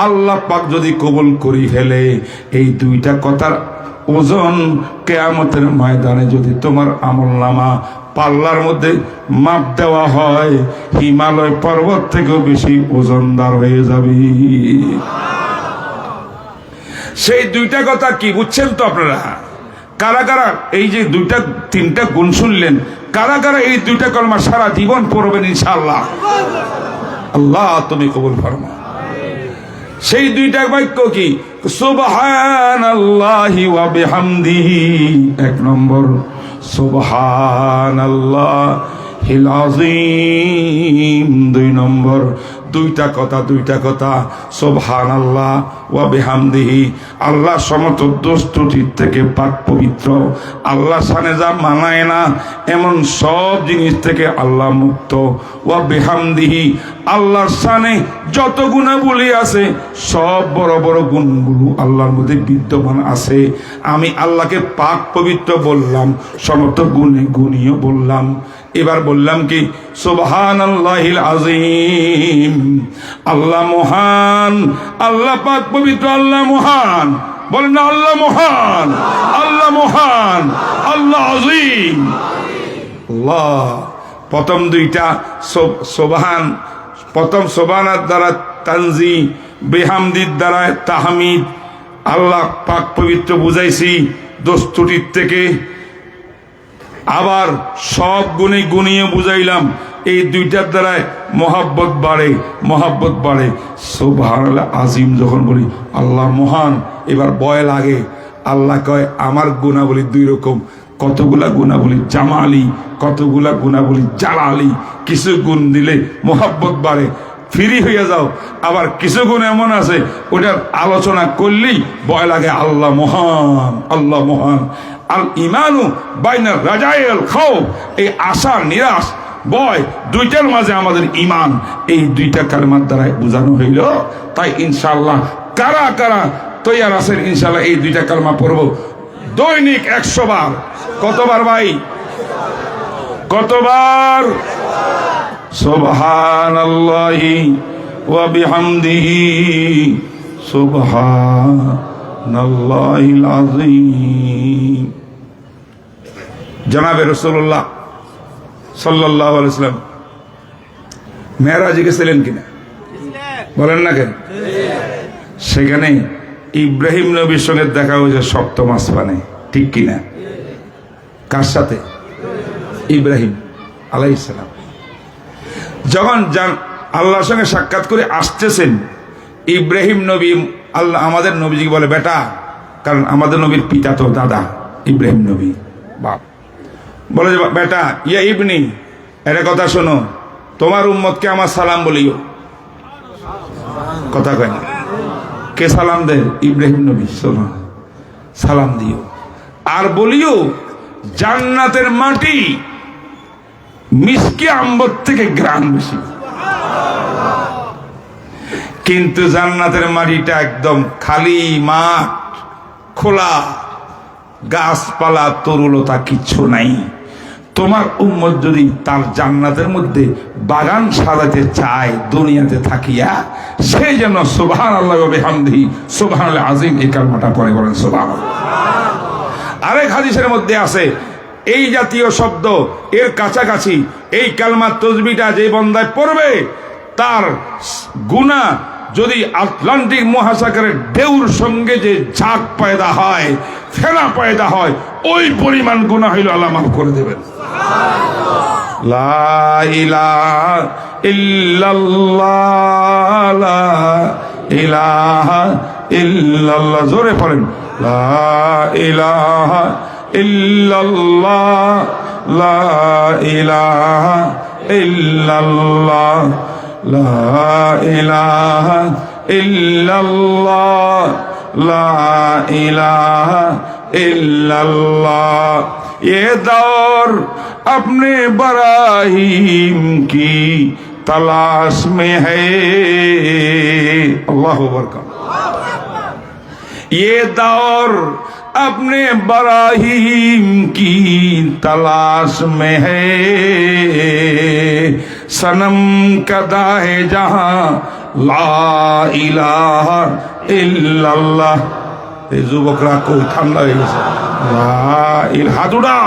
আল্লাহ পাক যদি কবুল করি ফেলে, এই 2টা কথার ওজন কিয়ামতের ময়দানে যদি তোমার আমলনামা পাল্লার মধ্যে মাপ দেওয়া হয়, হিমালয় পর্বত থেকেও বেশি ওজনদার হয়ে যাবে। সেই 2টা কথা কি বুঝছেন তো আপনারা? কারা কারা এই যে 2টা-3টা গুণ শুনলেন, কারা কারা এই 2টা কলমা সারা জীবন পড়বেন ইনশাআল্লাহ? আল্লাহ তুমি কবুল ফরমাও। সেই 2টা বাক্য কি? সুবহানাল্লাহি ওয়া বিহামদিহি 1 নম্বর, সুবহানাল্লাহিল আযীম। 2 নম্বর, দুইটা কথা সুবহানাল্লাহ ওয়া বিহামদিহি, আল্লাহ সমস্ত দোষ ত্রুটি থেকে পাক পবিত্র। আল্লাহ সানে যা মানায় না এমন সব জিনিস থেকে আল্লাহ মুক্ত। ওয়া বিহামদিহি, আল্লাহর সানে যত গুণাবলী আছে সব বড় বড় গুণগুলো আল্লাহর মধ্যে বিদ্যমান আছে। আমি আল্লাহকে পাক পবিত্র বললাম, সমস্ত গুণে গুণীয় বললাম। এবার বললাম কি সুবহানাল্লাহিল আযীম, আল্লাহ মহান, আল্লাহ পাক পবিত্র, আল্লাহ মহান। বলেন না আল্লাহ মহান, আল্লাহ মহান, আল্লাহ আযীম। আল্লাহ প্রথম দুইটা সুবহান, প্রথম সুবহানার দ্বারা তানজি, বিহামদির দ্বারা তাহমিদ। আল্লাহ পাক পবিত্র বুঝাইছি দোষ ত্রুটির থেকে। আবার সব গুণে গুণিয়ে বুঝাইলাম। এই দুইটার দ্বারাই মহাব্বত বাড়ে। সুবহানাল্লাহ আযীম যখন বলি আল্লাহ মহান, এবার ভয় লাগে। আল্লাহ কয় আমার গুণাবলী 2 রকম, কতগুলা গুণাবলী জামালি, কতগুলা গুণাবলী জালালি। কিছু গুণ দিলে মহাব্বত বাড়ে, ফ্রি হইয়া যাও। আবার কিছু গুণ এমন আছে ওটার আলোচনা করলেই ভয় লাগে। আল্লাহ মহান, আল্লাহ মহান। আল ইমানু বাইনা রাজাইল খাউফ, এই আশা নিরাশ ভয় দুইটার মাঝে আমাদের ইমান। এই দুইটা কালেমার দ্বারা বোঝানো হইল। তাই ইনশাআল্লাহ কারা কারা তৈয়ার আছেন ইনশাআল্লাহ এই দুইটা কালেমা পড়ব দৈনিক 100 বার। কতবার ভাই? কতবার? সুবহানাল্লাহি ওয়া বিহামদিহি সুবহানাল্লাহিল আযীম। জনাবে রাসূলুল্লাহ সাল্লাল্লাহু আলাইহি ওয়াসাল্লাম মেরাজে গেছিলেন কিনা? বলেন না কেন? সেখানে ইব্রাহিম নবীর সঙ্গে দেখা হয়েছে 7ম আসমানে, ঠিক কিনা? কার সাথে? ইব্রাহিম আলাইহিস সালাম। যখন আল্লাহর সঙ্গে সাক্ষাৎ করে আসতেছেন, ইব্রাহিম নবী আল্লাহ আমাদের নবীজিকে বলে বেটা, কারণ আমাদের নবীর পিতা তো দাদা ইব্রাহিম নবী, বাপ। বলে যে বেটা, ইয়া ইবনি, এটা কথা শোনো, তোমার উম্মতকে আমার সালাম বলিও। কথা কয় না? কে সালাম দেয়? ইব্রাহিম নবী। শোনো, সালাম দিও আর বলিও জান্নাতের মাটি মিষ্টি আম্বর থেকে গ্রাম বেশি। কিন্তু জান্নাতের মাটিটা একদম খালি মাঠ, খোলা, গাছপালা, তরুলতা কিচ্ছু নাই। তোমার উম্মত যদি তার জান্নাতের মধ্যে বাগান সাজাতে চায় দুনিয়াতে থাকিয়া, সে যেন সুবহানাল্লাহ ওয়া বিহামদিহি সুবহানাল আযীম এই কালেমাটা পড়ে। বলেন সুবহানাল্লাহ। আরেক হাদিসের মধ্যে আছে এই জাতীয় শব্দ, এর কাছাকাছি এই কালমার তাসবিহটা যে বান্দায় পড়বে, তার গুনাহ যদি আটলান্টিক মহাসাগরের ঢেউর সঙ্গে যে ঝাঁক পয়দা হয়, ফেনা পয়দা হয়, ওই পরিমাণ গুনাহ হইল আল্লাহ মাফ করে দেবেন। লা ইলাহা ইল্লাল্লাহ, লা ইলাহা ইল্লাল্লাহ। জোরে পড়েন, লা ইলাহা ইল্লাল্লাহ, লা ইলাহা ইল্লাল্লাহ, লা ইলাহা ইল্লাল্লাহ, লা ইলাহা ইল্লাল্লাহ। ये दौर अपने बराहीम की तलाश में है। अल्लाह अकबर। ये दौर अपने बराहीम की तलाश में है, सनम कदा है जहां ला इलाहा इल्लल्लाह। এই যুবকরা কই ঠান্ডা হয়ে গেছে। হাত উঠা।